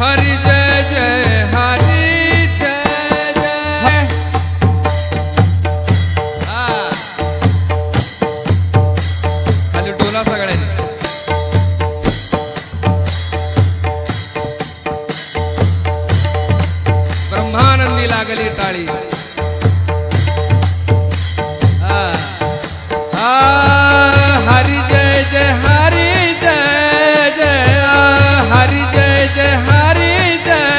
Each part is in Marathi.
हरि जय जय हरि जय जय। खाली डोला सगळ्यांनी। ब्रह्मानंदी लागली टाळी। हरि जय जय हरि जय जय हरि जय जय हरि जय।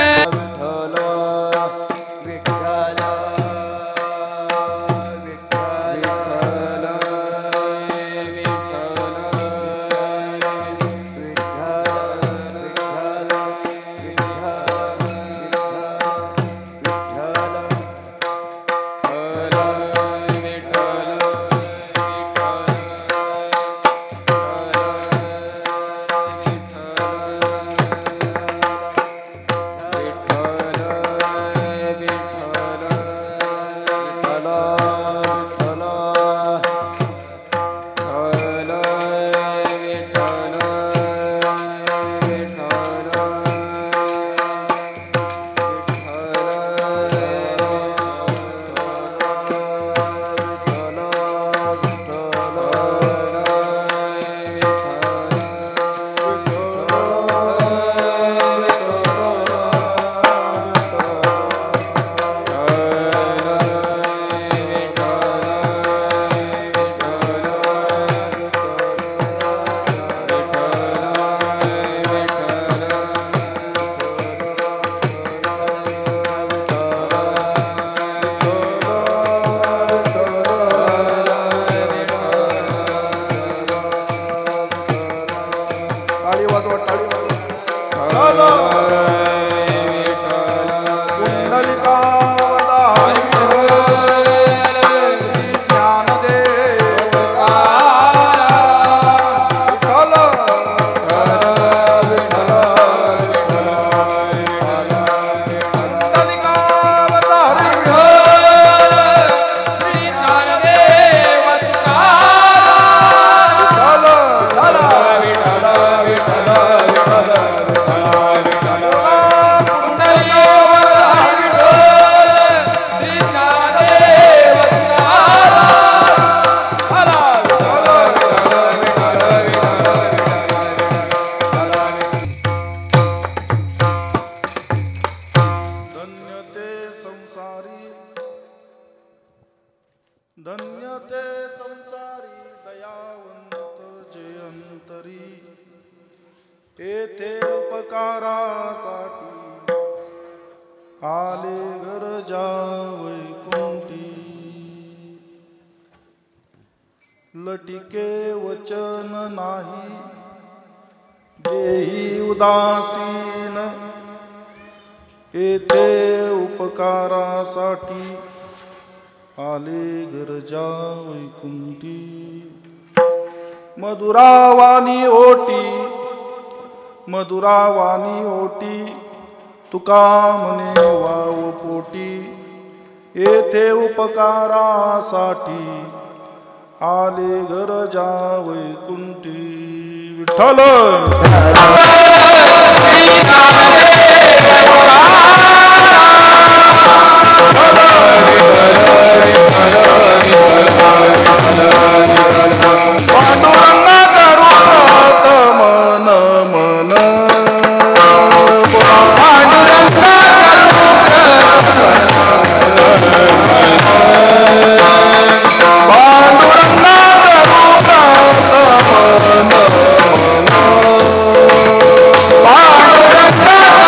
लटिके वचन नाही देही उदासीन, येथे उपकारासाठी आले गरजा वैकुंठी। मधुरावाणी ओटी, मधुरावाणी ओटी, तुका म्हणे वाव पोटी, येथे उपकारासाठी आले गरजा वैकुंठी। विठ्ठल Bye.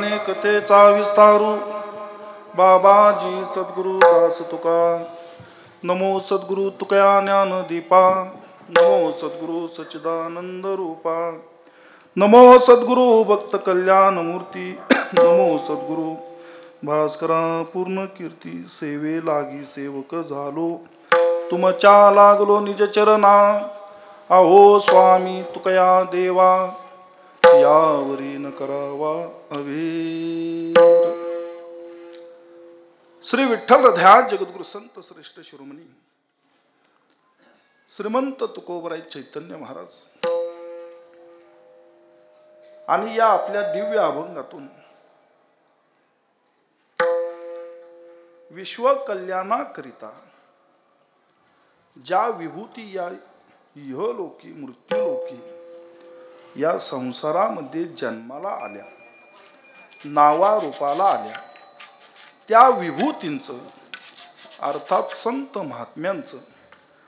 म्हणे कथेचा विस्तारू बाबाजी सद्गुरु दास तुका नमो सद्गुरु तुकया ज्ञान दीपा नमो सद्गुरु सच्चिदानंद रूपा नमो सद्गुरु भक्त कल्याण मूर्ती नमो सद्गुरु भास्करा पूर्ण कीर्ती सेवे लागी सेवक झालो तुमच्या लागलो निज चरणा अहो स्वामी तुकया देवा यावरी न करावा अवेर. श्री विठ्ठल हृदयात जगद्गुरु संत श्रेष्ठ शिरोमणी श्रीमंत तुकोबराय चैतन्य महाराज आणि या आपल्या दिव्य अभंगातून विश्व कल्याणाकरिता ज्या विभूती या इहलोकी मृत्यूलोकी या संसारामध्ये जन्माला आल्या नावा रूपाला आल्या त्या विभूतींचं अर्थात संत महात्म्यांचं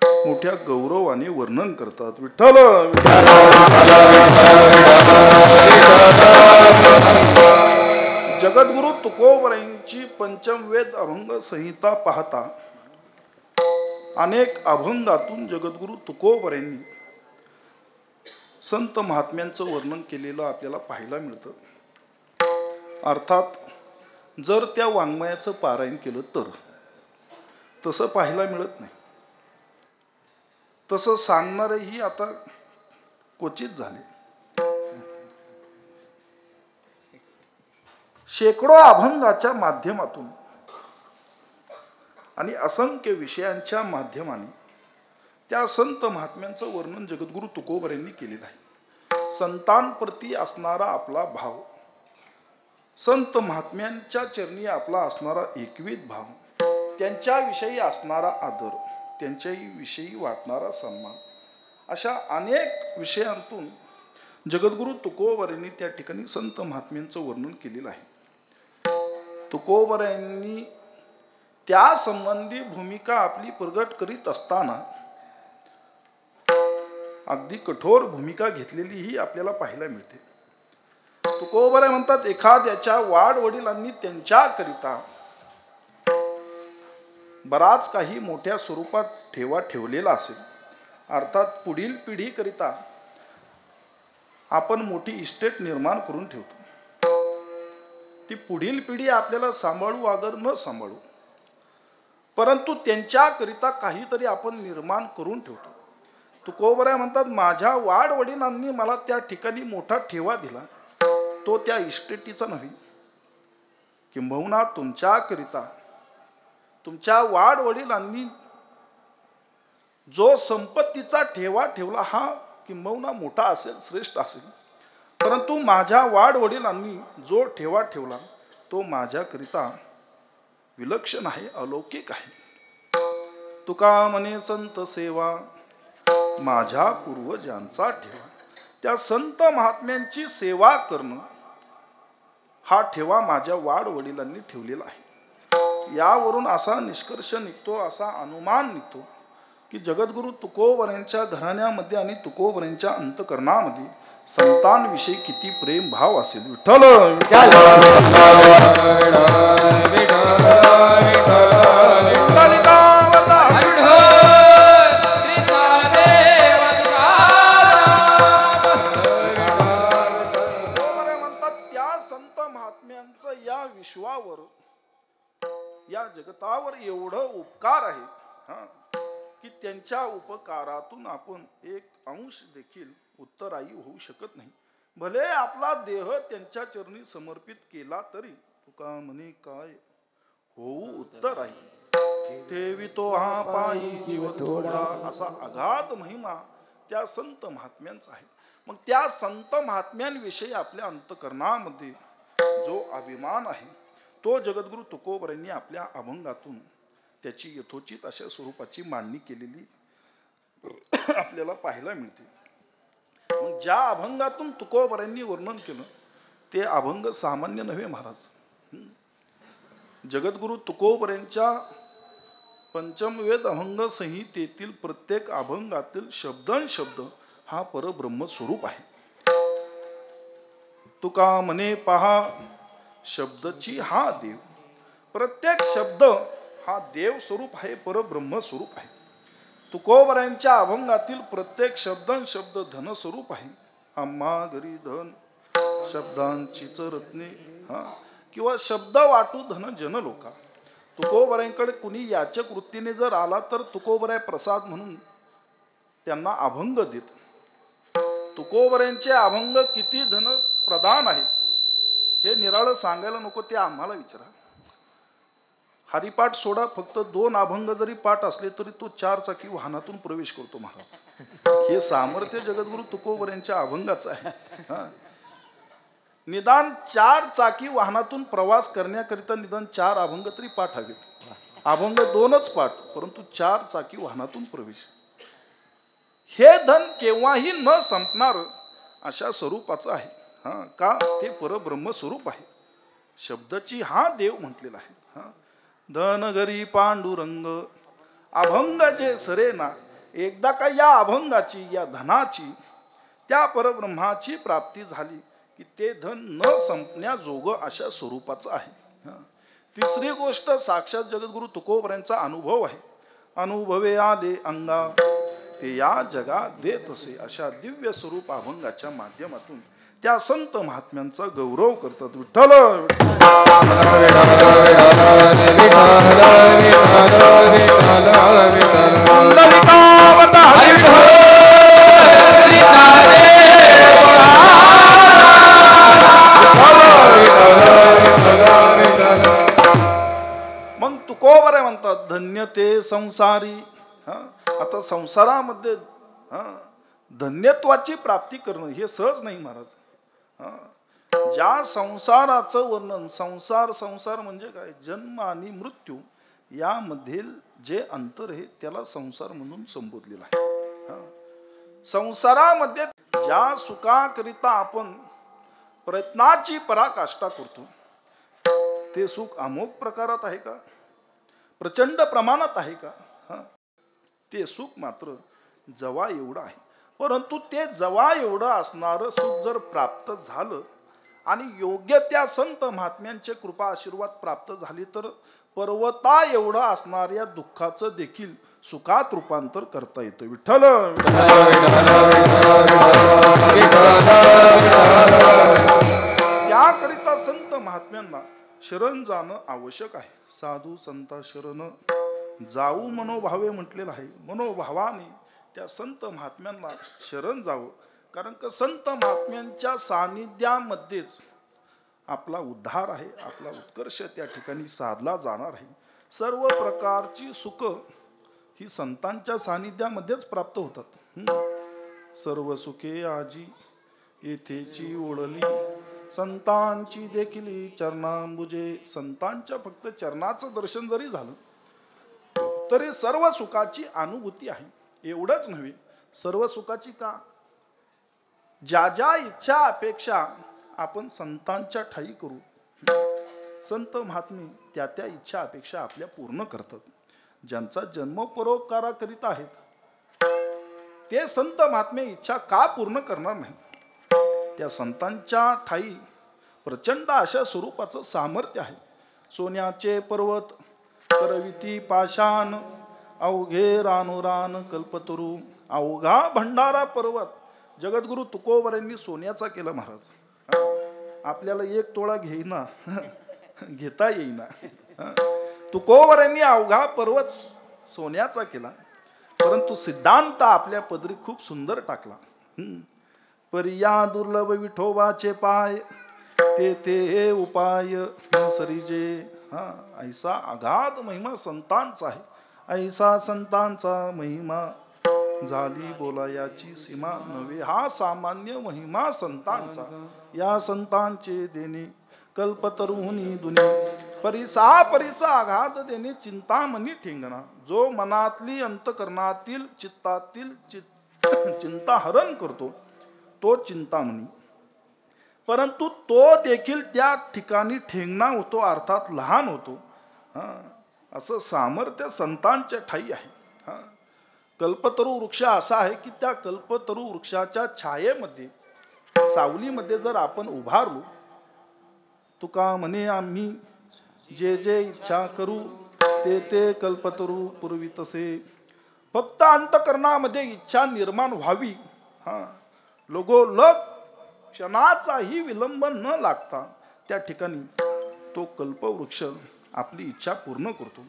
मोठ्या गौरवाने वर्णन करतात. विठ्ठल जगद्गुरु तुकोबरायांची पंचमवेद अभंग संहिता पाहता अनेक अभंगातून जगद्गुरु तुकोबरायांनी संत महात्म्यांचं वर्णन केलेलं आपल्याला पाहायला मिळतं. अर्थात जर त्या वाङ्मयाचं पारायण केलं तर तसं पाहायला मिळत नाही. तसं सांगणारेही आता क्वचित झाले. शेकडो अभंगाच्या माध्यमातून आणि असंख्य विषयांच्या माध्यमाने त्या संत महात्म्यांचं वर्णन जगद्गुरु तुकोबरायांनी केलेलं आहे. संतांप्रती असणारा आपला भाव, संत महात्म्यांच्या चरणी आपला असणारा एकविध भाव, त्यांच्याविषयी असणारा आदर, त्यांच्याविषयी वाटणारा सन्मान, अशा अनेक विषयांतून जगद्गुरु तुकोबरायांनी त्या ठिकाणी संत महात्म्यांचं वर्णन केलेलं आहे. तुकोबरायांनी त्या संबंधी भूमिका आपली प्रगट करीत असताना अगदी कठोर भूमिका घेतलेली ही आपल्याला पाहायला मिळते. तुकोबराय म्हणतात एखाद्याच्या वाडवडिलांनी त्यांच्याकरिता बराच काही मोठ्या स्वरूपात ठेवा ठेवलेला असेल, अर्थात पुढील पिढीकरिता आपण मोठी इस्टेट निर्माण करून ठेवतो. ती पुढील पिढी आपल्याला सांभाळू अगर न सांभाळू, परंतु त्यांच्याकरिता काहीतरी आपण निर्माण करून ठेवतो. तुकोबराय म्हणतात माझ्या वाडवडिलांनी मला त्या ठिकाणी मोठा ठेवा दिला, तो त्या इस्टेटीचा नव्हे, किंबहुना तुमच्याकरिता तुमच्या वाडवडिलांनी जो संपत्तीचा ठेवा ठेवला हा किंबहुना मोठा असेल, श्रेष्ठ असेल, परंतु माझ्या वाडवडिलांनी जो ठेवा ठेवला तो माझ्याकरिता विलक्षण आहे, अलौकिक आहे. तुका म्हणे संत सेवा माझ्या पूर्वजांचा ठेवा. त्या संत महात्म्यांची सेवा करणं हा ठेवा माझ्या वाडवडिलांनी ठेवलेला आहे. यावरून असा निष्कर्ष निघतो, असा अनुमान निघतो की जगद्गुरु तुकोबरायांच्या घराण्यामध्ये आणि तुकोबरायांच्या अंतकरणामध्ये संतांविषयी किती प्रेम भाव असेल. विठ्ठल या विश्वावर या जगतावर एवढं उपकार आहे की त्यांच्या उपकारातून आपण एक अंश देखील उत्तरायी होऊ शकत नाही. भले आपला देह त्यांच्या चरणी समर्पित केला तरी तुका म्हणे काय होऊ उत्तरायी ठेवितो हा पायी जीव थोडा, असा अगाध महिमा त्या संत महात्म्यांचा आहे. मग त्या संत महात्म्यांविषयी आपल्या अंतकरणामध्ये जो अभिमान आहे तो जगद्गुरु तुकोबरायांनी आपल्या अभंगातून त्याची यथोचित अशा स्वरूपाची मांडणी केलेली आपल्याला पाहायला मिळते. मग ज्या अभंगातून तुकोबरायांनी वर्णन केलं ते अभंग सामान्य नव्हे महाराज. जगद्गुरु तुकोबरायांच्या पंचमवेद अभंग संहितेतील प्रत्येक अभंगातील शब्द हा परब्रह्म स्वरूप आहे. तुका म्हणे पहा शब्दची हा देव. प्रत्येक शब्द हा देव स्वरूप आहे, परब्रह्म स्वरूप आहे. तुकोबरायांच्या अभंगातील प्रत्येक शब्द धन स्वरूप आहे. आम्हा घरी धन शब्दांची रत्ने, हा, किंवा शब्द वाटू धन जन लोका. तुकोबरायांकडे कुणी याचक वृत्तीने जर आला तर तुकोबराय प्रसाद म्हणून त्यांना अभंग देत. तुकोबरायांचे अभंग किती धन प्रदान आहेत हे निराळं सांगायला नको, ते आम्हाला विचारा. हरिपाठ सोडा, फक्त 2 अभंग जरी पाठ असले तरी तो 4 चाकी वाहनातून प्रवेश करतो महाराज. हे सामर्थ्य जगद्गुरु तुकोबरायांच्या अभंगाचं आहे. हा, निदान 4 चाकी वाहनातून प्रवास करण्याकरिता निदान 4 अभंग तरी पाठ हवेत. अभंग 2च पाठ, परंतु 4 चाकी वाहनातून प्रवेश. हे धन केव्हाही न संपणार अशा स्वरूपाचं आहे. हा, का? ते परब्रह्म स्वरूप आहे. शब्दाची हा देव म्हटलेला आहे. हा, धन घरी पांडुरंग अभंग जे सरेना. एकदा का या अभंगाची, या धनाची, त्या परब्रह्माची प्राप्ती झाली की ते धन न संपण्याजोग अशा स्वरूपाचं आहे. हा, तिसरी गोष्ट साक्षात जगद्गुरु तुकोबरायांचा अनुभव आहे. अनुभवे आले अंगा ते या जगात देत असे. अशा दिव्य स्वरूप अभंगाच्या माध्यमातून त्या संत महात्म्यांचा गौरव करतात. विठ्ठल मग तुकोबराय म्हणतात धन्य ते संसारी. हा, आता संसारामध्ये धन्यत्वाची प्राप्ती करणं हे सहज नाही महाराज. ज्या संसाराचं वर्णन, संसार म्हणजे काय? जन्म आणि मृत्यू यामधील जे अंतर आहे त्याला संसार म्हणून संबोधलेलं आहे. संसारामध्ये ज्या सुखाकरिता आपण प्रयत्नाची पराकाष्ठा करतो ते सुख अमोघ प्रकारात आहे का? प्रचंड प्रमाणात आहे का? ते सुख मात्र जवा एवढं आहे. परंतु ते जवा एवढं असणारं सुख जर प्राप्त झालं आणि योग्य त्या संत महात्म्यांचे कृपा आशीर्वाद प्राप्त झाली तर पर्वता एवढं असणाऱ्या दुःखाचं देखील सुखात रूपांतर करता येतं. विठ्ठल याकरिता संत महात्म्यांना शरण जाणं आवश्यक आहे. साधू संता शरण जाऊ मनोभावे म्हटलेलं आहे. मनोभावाने त्या संत महात्म्यांना शरण जावं. कारण का संत महात्म्यांच्या सानिध्यामध्येच आपला उद्धार आहे, आपला उत्कर्ष त्या ठिकाणी साधला जाणार आहे. सर्व प्रकारची सुख ही संतांच्या सानिध्यामध्येच प्राप्त होतात. सर्व सुखे आजी येथेची ओढली संतांची देखील चरणांबुजे. संतांच्या फक्त चरणाचं दर्शन जरी झालं तरी सर्व सुखाची अनुभूती आहे. एवढंच नव्हे, सर्व सुखाची का? ज्या ज्या इच्छा अपेक्षा आपण संतांच्या ठाई करू, संत महात्मे त्या त्या इच्छा अपेक्षा आपल्या पूर्ण करतात. ज्यांचा जन्म परोपकाराकरिता आहेत ते संत महात्मे इच्छा का पूर्ण करणार नाही? त्या संतांच्या ठाई प्रचंड अशा स्वरूपाचं सामर्थ्य आहे. सोन्याचे पर्वत करविती पाषाण अवघे रानोरान कल्पतरू. अवघा भंडारा पर्वत जगद्गुरु तुकोबरायांनी सोन्याचा केला महाराज. आपल्याला 1 तोळा घेईना घेता येईना. तुकोबरायांनी अवघा पर्वत सोन्याचा केला, परंतु सिद्धांत आपल्या पदरी खूप सुंदर टाकला. परिया दुर्लभ विठोबाचे पाय ते ते उपाय सरीजे. ऐसा अगाध महिमा संतांचा आहे. ऐसा संतांचा महिमा झाली बोलायाची सीमा नव्हे. हा सामान्य महिमा संतांचा. या संतांचे देणे कल्पतरुहुनी दुनी परिसा आघात देणे चिंतामणी ठेंगणा. जो मनातली अंतकरणातील चित्तातील चिंता हरण करतो तो चिंतामणी, परंतु तो देखील त्या ठिकाणी ठेंगणा होतो, अर्थात लहान होतो. असं सामर्थ्य संतांच्या ठाई आहे. कल्पतरू वृक्ष असा आहे की त्या कल्पतरू वृक्षाच्या छायेमध्ये, सावलीमध्ये जर आपण उभारलो तुका म्हणे आम्ही जे जे इच्छा करू ते ते कल्पतरू पूर्वी तसे. फक्त अंतकरणामध्ये इच्छा निर्माण व्हावी, लगोलग क्षणाचाही विलंब न लागता त्या ठिकाणी तो कल्पवृक्ष आपली इच्छा पूर्ण करतो.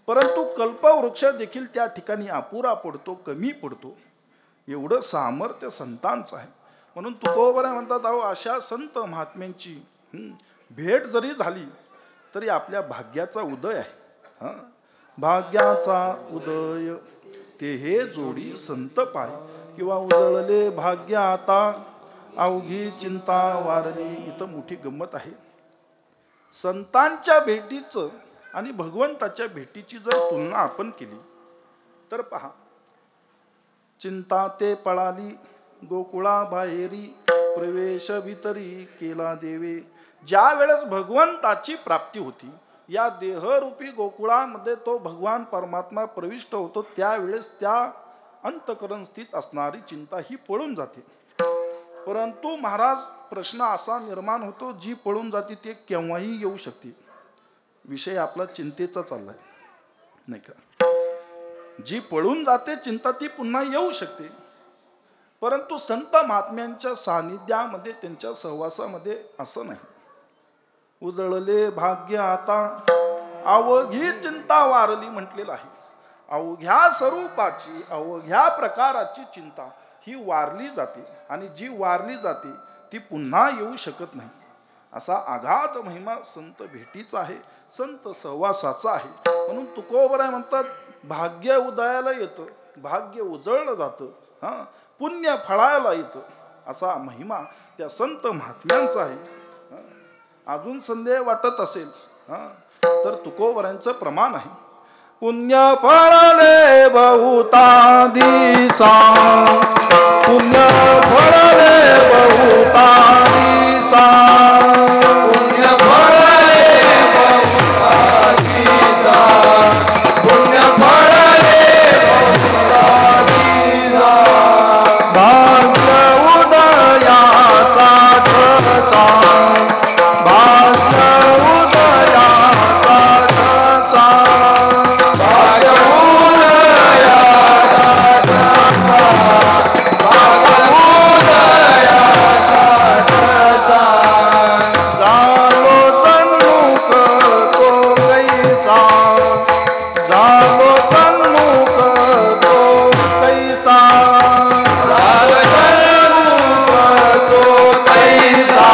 परंतु कल्पवृक्ष देखील त्या ठिकाणी अपुरा पडतो, कमी पडतो. एवढं सामर्थ्य संतांचं आहे. म्हणून तुकोबराय म्हणतात, अहो अशा संत महात्म्यांची भेट जरी झाली तरी आपल्या भाग्याचा उदय आहे. भाग्याचा उदय ते हे जोडी संत पाय, किंवा उजळले भाग्य आता अवघी चिंता वारली. इथं मोठी गंमत आहे. संतांच्या भेटीचं आणि भगवंताच्या भेटीची जर तुलना आपण केली तर पहा, चिंता ते पळाली गोकुळा बाहेरी, प्रवेश भीतरी केला देवे. ज्या वेळेस भगवंताची प्राप्ती होती, या देहरूपी गोकुळामध्ये तो भगवान परमात्मा प्रविष्ट होतो, त्यावेळेस त्या अंतकरण स्थित असणारी चिंता ही पळून जाते. परंतु महाराज, प्रश्न असा निर्माण होतो, जी पळून जाते ते केव्हाही येऊ शकते. विषय आपला चिंतेचा चाललाय नाही का? जी पळून जाते चिंता ती पुन्हा येऊ शकते. परंतु संत महात्म्यांच्या सानिध्यामध्ये, त्यांच्या सहवासामध्ये असं नाही. उजळले भाग्य आता अवघी चिंता वारली म्हटलेलं आहे. अवघ्या स्वरूपाची, अवघ्या प्रकाराची चिंता ही वारली जाते, आणि जी वारली जाते ती पुन्हा येऊ शकत नाही. असा आघात महिमा संत भेटीचा आहे, संत सहवासाचा आहे. म्हणून तुकोबराय म्हणतात, भाग्य उदयाला येतं, भाग्य उजळलं जातं, पुण्य फळायला येतं. असा महिमा त्या संत महात्म्यांचा आहे. अजून संदेह वाटत असेल तर तुकोबरायांचं प्रमाण आहे. पुण्य फळले बहुता दिसा, पुण्य फळले बहुता दिसा, पुण्य फळले बहुता दिसा, पुण्य फळले बहुता दिसा. भाग्य उदयाचा ठसा, भाग्य उदयाचा ठसा, भाग्य उदयाचा ठसा, भाग्य उदयाचा ठसा. झालो सन्मुख तो कैसा, झालो सन्मुख तो कैसा, झालो सन्मुख तो कैसा,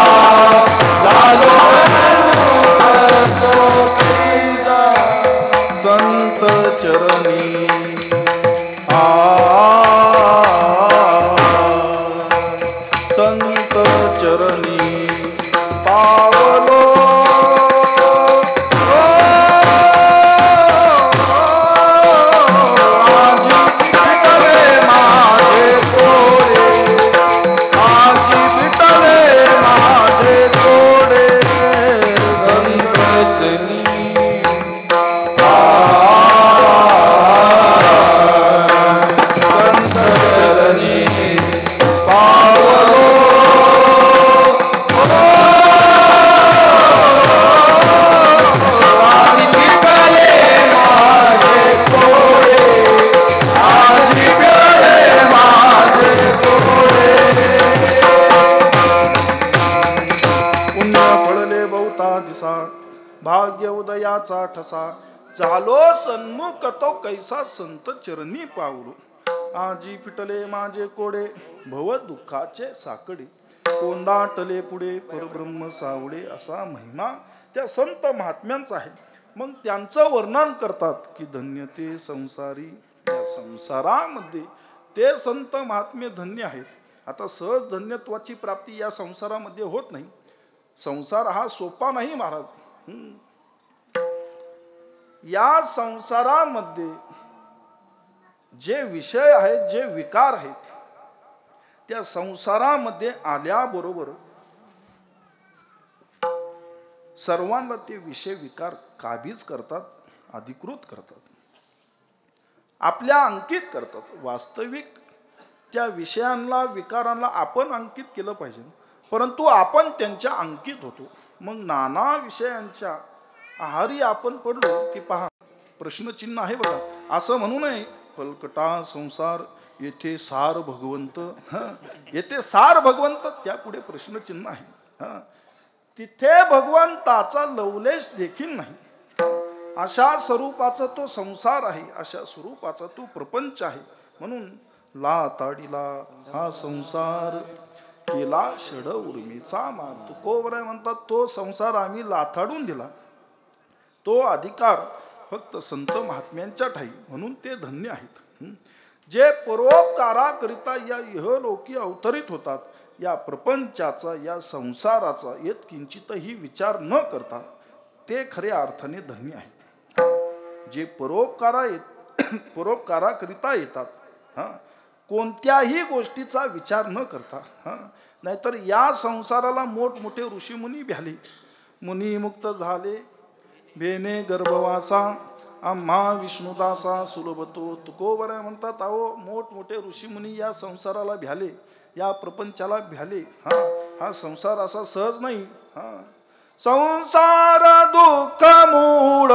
झालो सन्मुख तो कैसा. संत चरणी संत चरणी पावलो, आजी पिटले माझे कोडे, आजी पिटले माझे कोडे. संत चरणी संत चरणी पावलो, आजी पिटले माझे कोडे, आजी पिटले माझे कोडे. पुण्य फळले बहुता दिसा, भाग्य उदयाचा ठसा. झालो सन्मुख तो कैसा, संत चरणी पावलो. आजी पिटले माझे कोडे, भव दुःखाचे साकडे. कोंदाटले पुढे परब्रह्म सावडे. असा महिमा त्या संत महात्म्यांचा आहे. मग त्यांचं वर्णन करतात की धन्य ते संसारी. या संसारामध्ये ते संत महात्मे धन्य आहेत. आता सहज धन्यत्वाची प्राप्ती या संसारामध्ये होत नाही. संसार हा सोपा नाही महाराज. या संसारामध्ये जे विषय आहेत, जे विकार आहेत, त्या संसारामध्ये आल्याबरोबर सर्वांना ते विषय विकार काबीज करतात, अधिकृत करतात, आपल्या अंकित करतात. वास्तविक त्या विषयांना, विकारांना आपण अंकित केलं पाहिजे, परंतु आपण त्यांच्या अंकित होतो. मग नाना विषयांच्या आहारी आपण पडलो की पहा प्रश्नचिन्ह आहे बघा. असं म्हणू नये फलकटा संसार येथे सार भगवंत. येथे सार भगवंत, त्यापुढे प्रश्नचिन्ह आहे. तिथे भगवंताचा लवलेश देखील नाही. अशा स्वरूपाचा तो संसार आहे, अशा स्वरूपाचा तो प्रपंच आहे. म्हणून लाताडीला हा संसार केला षड उर्मीचा मार. तुकोबर म्हणतात तो संसार आम्ही लाथाडून दिला. तो अधिकार फक्त संत महात्म्यांच्या ठाई, म्हणून ते धन्य आहेत. जे परोपकाराकरिता या इहलोकी अवतरित होतात, या प्रपंचाचा या संसाराचा येत किंचितही विचार न करता ते खऱ्या अर्थाने धन्य आहेत. जे परोपकाराकरिता येतात, कोणत्याही गोष्टीचा विचार न करता. नाहीतर या संसाराला मोठमोठे ऋषीमुनी भ्याले, मुनिमुक्त झाले बेने गर्भवासा आम्हा विष्णुदासा सुलभतो. तुकोबर म्हणतात अहो मोठमोठे ऋषीमुनी या संसाराला भ्याले, या प्रपंचाला भ्याले. हा संसार असा सहज नाही. संसार दुःख मूळ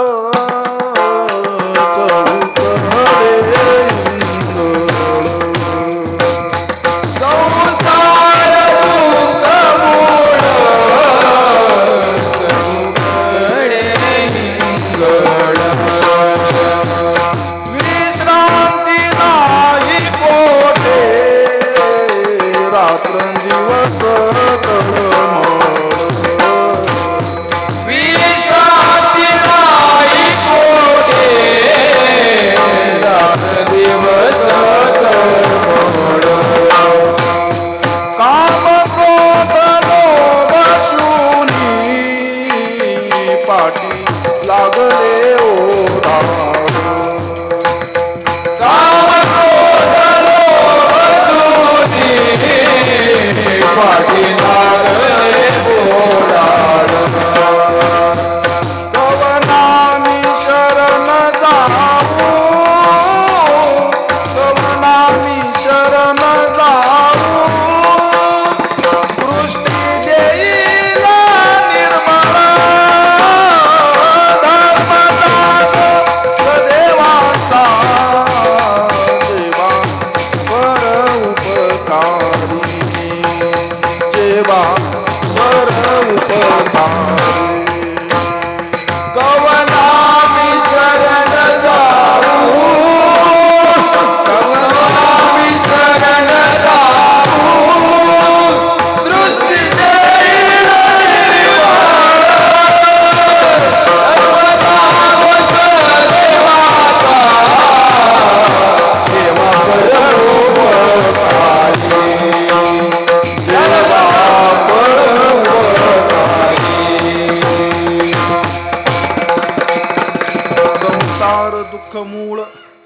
दुःख मूळ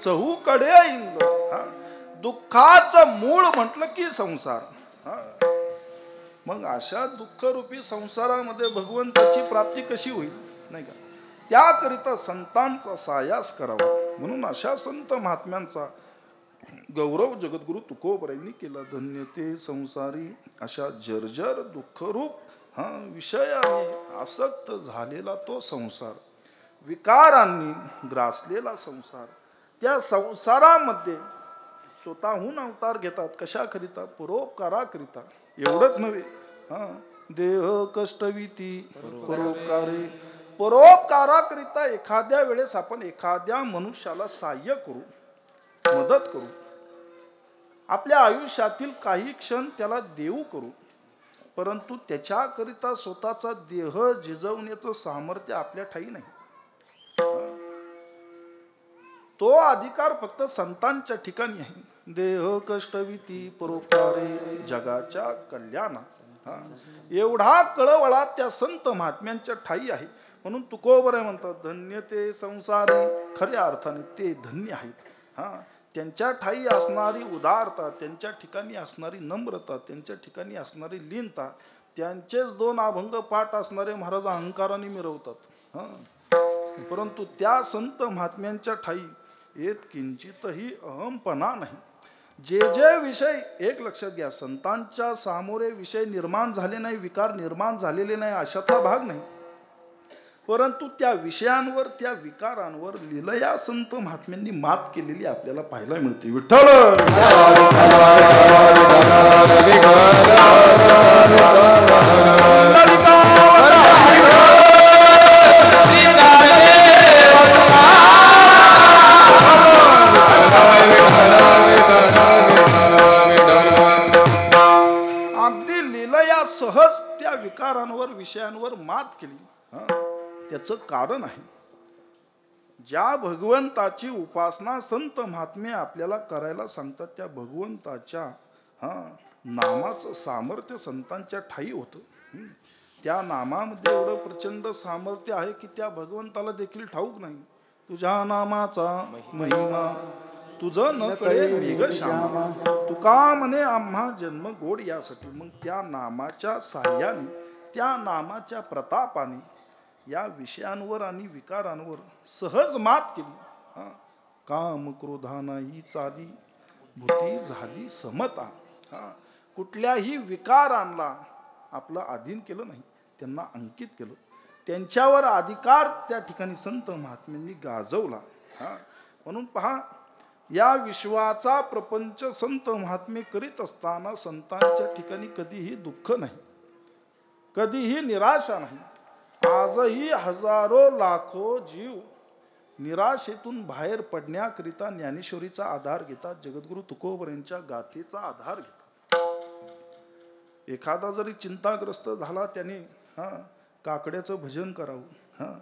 चहूकडे इंग. दुःखाचं मूळ म्हटलं की संसार. मग अशा दुःखरूपी संसारामध्ये भगवंताची प्राप्ती कशी होईल, नाही का? त्याकरिता संतांचा सायास करावा. म्हणून अशा संत महात्म्यांचा गौरव जगद्गुरु तुकोबरायांनी केला. धन्य ते संसारी अशा जर्जर दुःखरूप विषयाने आसक्त झालेला तो संसार, विकारांनी ग्रासलेला संसार. त्या संसारामध्ये स्वतःहून अवतार घेतात. कशाकरिता? परोपकाराकरिता. एवढंच नव्हे, देह कष्टविती परोपकारे. परोपकाराकरिता एखाद्या वेळेस आपण एखाद्या मनुष्याला सहाय्य करू, मदत करू, आपल्या आयुष्यातील काही क्षण त्याला देऊ करू. परंतु त्याच्याकरिता स्वतःचा देह झिजवण्याचं सामर्थ्य आपल्या ठाई नाही. तो अधिकार फक्त संतांच्या ठिकाणी आहे. देह कष्टविती परोपकारे जगाच्या कल्याणा. एवढा कळवळा त्या संत महात्म्यांच्या ठाई आहे. म्हणून तुकोबर म्हणतात धन्य ते संसारी. खऱ्या अर्थाने ते धन्य आहेत. त्यांच्या ठाई असणारी उदारता, त्यांच्या ठिकाणी असणारी नम्रता, त्यांच्या ठिकाणी असणारी लीनता, त्यांचेच 2 अभंग पाठ असणारे महाराज अहंकाराने मिरवतात. परंतु त्या संत महात्म्यांच्या ठाई येत किंचितही अहमपणा नाही. जे जे विषय, एक लक्षात घ्या, संतांच्या सामोरे विषय निर्माण झाले नाही, विकार निर्माण झालेले नाही अशातला भाग नाही, परंतु त्या विषयांवर, त्या विकारांवर लीलया संत महात्म्यांनी मात केलेली आपल्याला पाहायला मिळते. विठ्ठल अगदी लीलया सहज त्या विकारांवर, विषयांवर मात केली. त्याचं कारण आहे, ज्या भगवंताची उपासना संत महात्मे आपल्याला करायला सांगतात, त्या भगवंताच्या नामाचं सामर्थ्य संतांच्या ठाई होतं. त्या नामामध्ये एवढं प्रचंड सामर्थ्य आहे की त्या भगवंताला देखील ठाऊक नाही. तुझ्या नामाचा महिमा तुझं न कळे वेग श्यामा, तुका म्हणे आम्हा जन्म गोड यासाठी. मग त्या नामाच्या साह्याने, त्या नामाच्या प्रतापाने या विषयांवर आणि विकारांवर सहज मात केली. काम क्रोधा नाही चाली, भूती झाली समता. कुठल्याही विकारांना आपलं अधीन केलं नाही, त्यांना अंकित केलं, त्यांच्यावर अधिकार त्या ठिकाणी संत महात्म्यांनी गाजवला. म्हणून पहा, या विश्वाचा प्रपंच संत महात्मे करीत असताना संतांच्या ठिकाणी कधीही दुःख नाही, कधीही निराशा नाही. आजही हजारो लाखो जीव निराशेतून बाहेर पडण्याकरिता ज्ञानेश्वरीचा आधार घेतात, जगद्गुरु तुकोबरांच्या गाथेचा आधार घेतात. एखादा जरी चिंताग्रस्त झाला, त्याने काकड्याचं भजन करावं,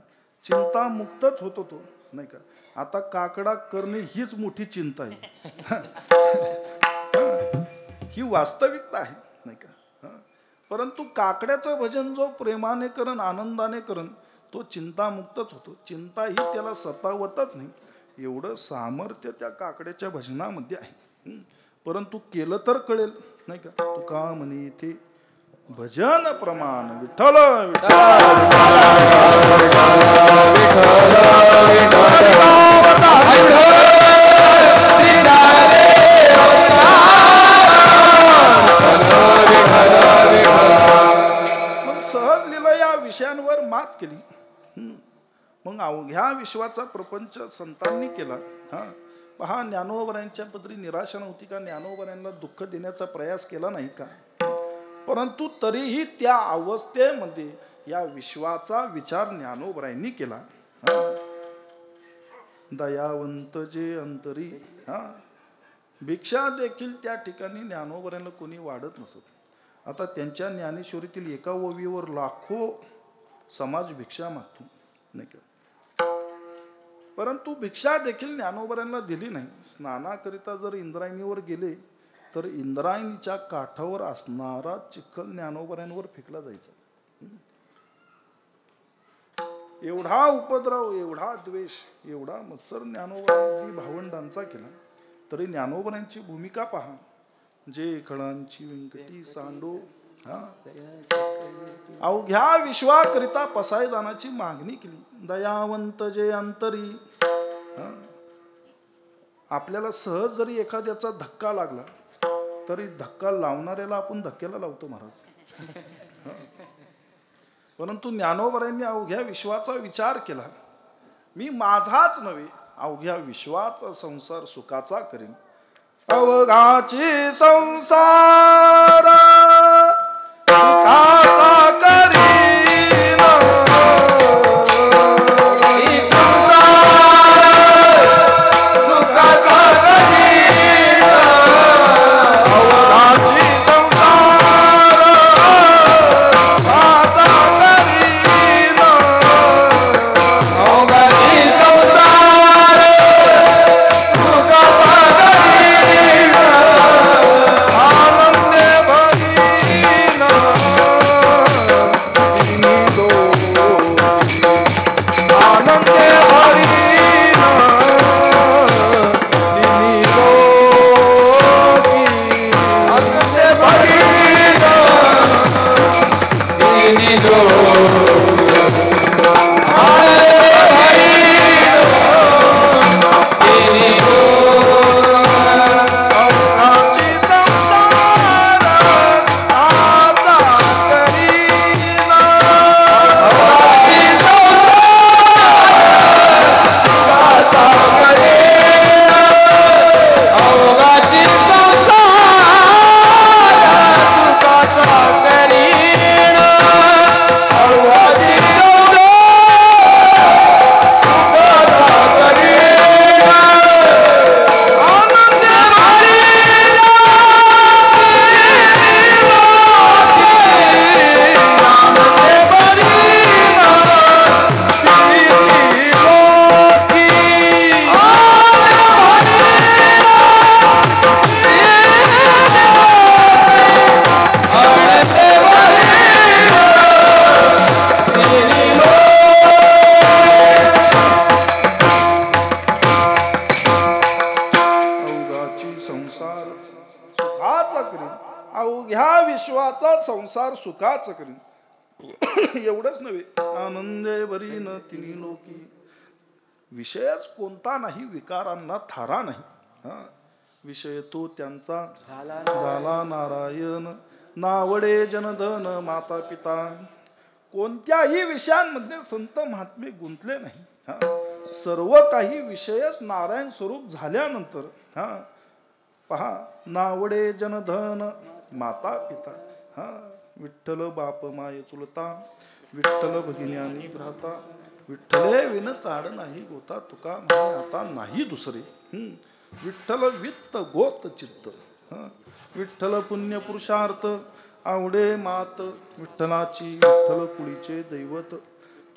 चिंतामुक्तच होतो तो, नाही का. आता काकडा करणे हीच मोठी चिंता आहे. ही वास्तविकता आहे, नाही का. परंतु काकड्याचं भजन जो प्रेमाने करण, आनंदाने करण, तो चिंतामुक्तच होतो. चिंता ही त्याला सतावतच नाही. एवढं सामर्थ्य त्या काकड्याच्या भजनामध्ये आहे. परंतु केलं तर कळेल, नाही का. तुका म्हणे इथे भजन प्रमाण विठ्ठल मग सहज लिहिलं या विषयांवर मात केली. मग अवघ्या विश्वाचा प्रपंच संतांनी केला. पहा, ज्ञानोबरांच्या पदरी निराशा नव्हती का? ज्ञानोबरांना दुःख देण्याचा प्रयास केला नाही का? परंतु तरीही त्या अवस्थेमध्ये या विश्वाचा विचार ज्ञानोबरांनी केला. दयावंत जे अंतरी, भिक्षा देखील त्या ठिकाणी ज्ञानोबरांना कोणी वाढत नसत. आता त्यांच्या ज्ञानेश्वरीतील एका ओवीवर लाखो समाज भिक्षा मागतो, नाही का. परंतु भिक्षा देखील ज्ञानोबरांना दिली नाही. स्नानाकरिता जर इंद्रायणीवर गेले तर इंद्रायणीच्या काठावर असणारा चिखल ज्ञानोबरांवर फेकला जायचा. एवढा उपद्रव, एवढा द्वेष, एवढा मत्सर ज्ञानोबरांनी भावंडांचा केला. तरी ज्ञानोबरांची भूमिका पहा. जे खळांची व्यंकटी सांडो, अवघ्या विश्वाकरिता पसायदानाची मागणी केली. दयावंत जे अंतरी. आपल्याला सहज जरी एखाद्याचा धक्का लागला तरी धक्का लावणाऱ्याला आपण धक्क्याला लावतो महाराज. परंतु ज्ञानोबरांनी अवघ्या विश्वाचा विचार केला. मी माझाच नव्हे, अवघ्या विश्वाचा संसार सुखाचा करेन. अवघाची संसार सुखाचा करीन. आनंदे अवघ्या विश्वाचा संसार सुखाच करीन. एवढंच नव्हे, आनंदे भरी न तिन्ही लोकी. विषयच कोणता नाही, विकारांना थारा नाही. विषय तो त्यांचा झाला नारायण. नावडे जनधन माता पिता. कोणत्याही विषयांमध्ये संत महात्मे गुंतले नाही. सर्व काही विषयच नारायण स्वरूप झाल्यानंतर पहा, नावडे जनधन माता पिता. विठ्ठल बाप माय चुलता. विठ्ठल भगिनी भ्राता. विठ्ठले विन चाड नाही गोता. तुका म्हणे आता नाही दुसरे. विठ्ठल वित्त गोत चित्त. विठ्ठल पुण्य पुरुषार्थ. आवडे मात विठ्ठलाची. विठ्ठल कुळीचे दैवत.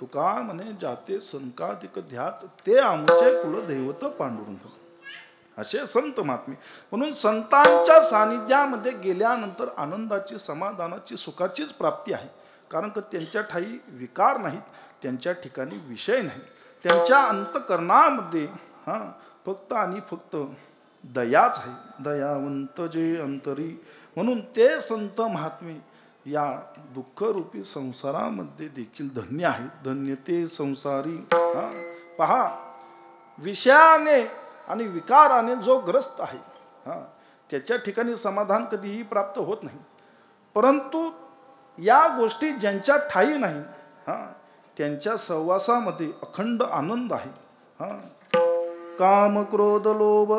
तुका म्हणे जाते संकाधिक ध्यात. ते आमचे कुलदैवत पांडुरंग. असे संत महात्मे. म्हणून संतांच्या सानिध्यामध्ये गेल्यानंतर आनंदाची, समाधानाची, सुखाचीच प्राप्ती आहे. कारण की त्यांच्या ठाई विकार नाहीत, त्यांच्या ठिकाणी विषय नाही. त्यांच्या अंतकरणामध्ये फक्त आणि फक्त दयाच आहे. दयावंत जे अंतरी. म्हणून ते संत महात्मे या दुःखरूपी संसारामध्ये देखील धन्य आहेत. धन्य ते संसारी. पहा, विषयाने आणि विकाराने जो ग्रस्त आहे त्याच्या ठिकाणी समाधान कधीही प्राप्त होत नाही. परंतु या गोष्टी ज्यांच्या ठाई नाही त्यांच्या सहवासामध्ये अखंड आनंद आहे. काम क्रोध लोभ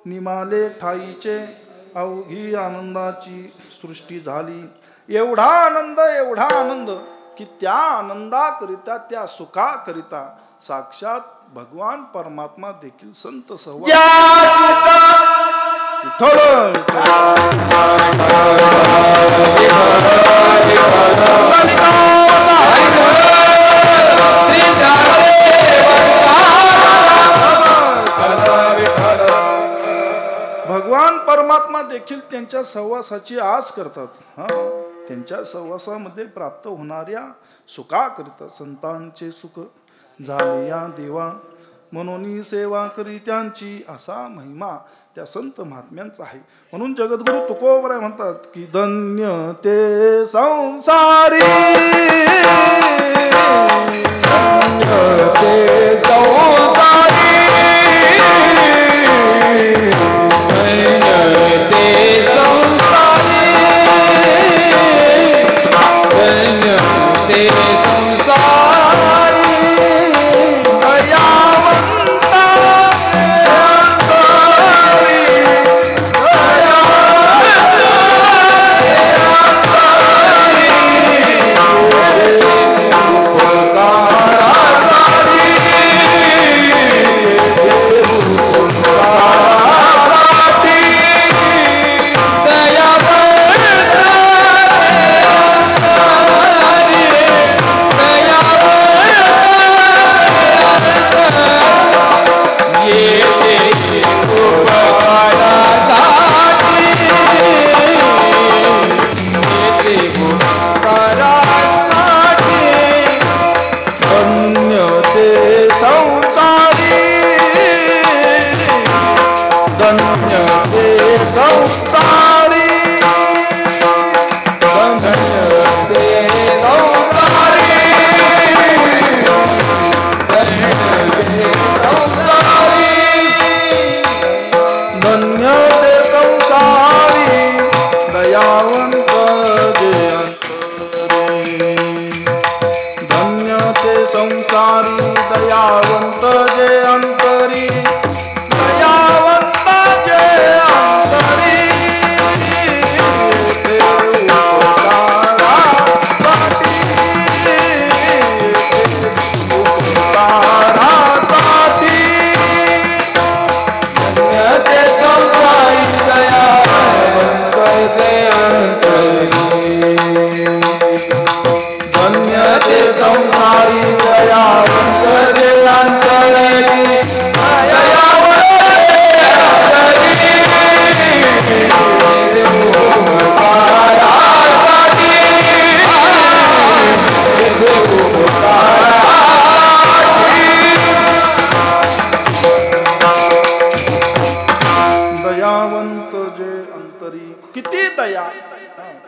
निमाले ठाईचे. अवघी आनंदाची सृष्टी झाली. एवढा आनंद की त्या आनंदाकरिता, त्या सुखाकरिता साक्षात भगवान परमात्मा देखील संत सहवास. भगवान परमात्मा देखील त्यांच्या सहवासाची आस करतात. त्यांच्या सहवासामध्ये प्राप्त होणाऱ्या सुखाकरिता संतांचे सुख झाले या देवा. म्हणून सेवा करी त्यांची. असा महिमा त्या संत महात्म्यांचा आहे. म्हणून जगद्गुरु तुकोबराय म्हणतात की धन्य ते संसारी. धन्य ते संसारी.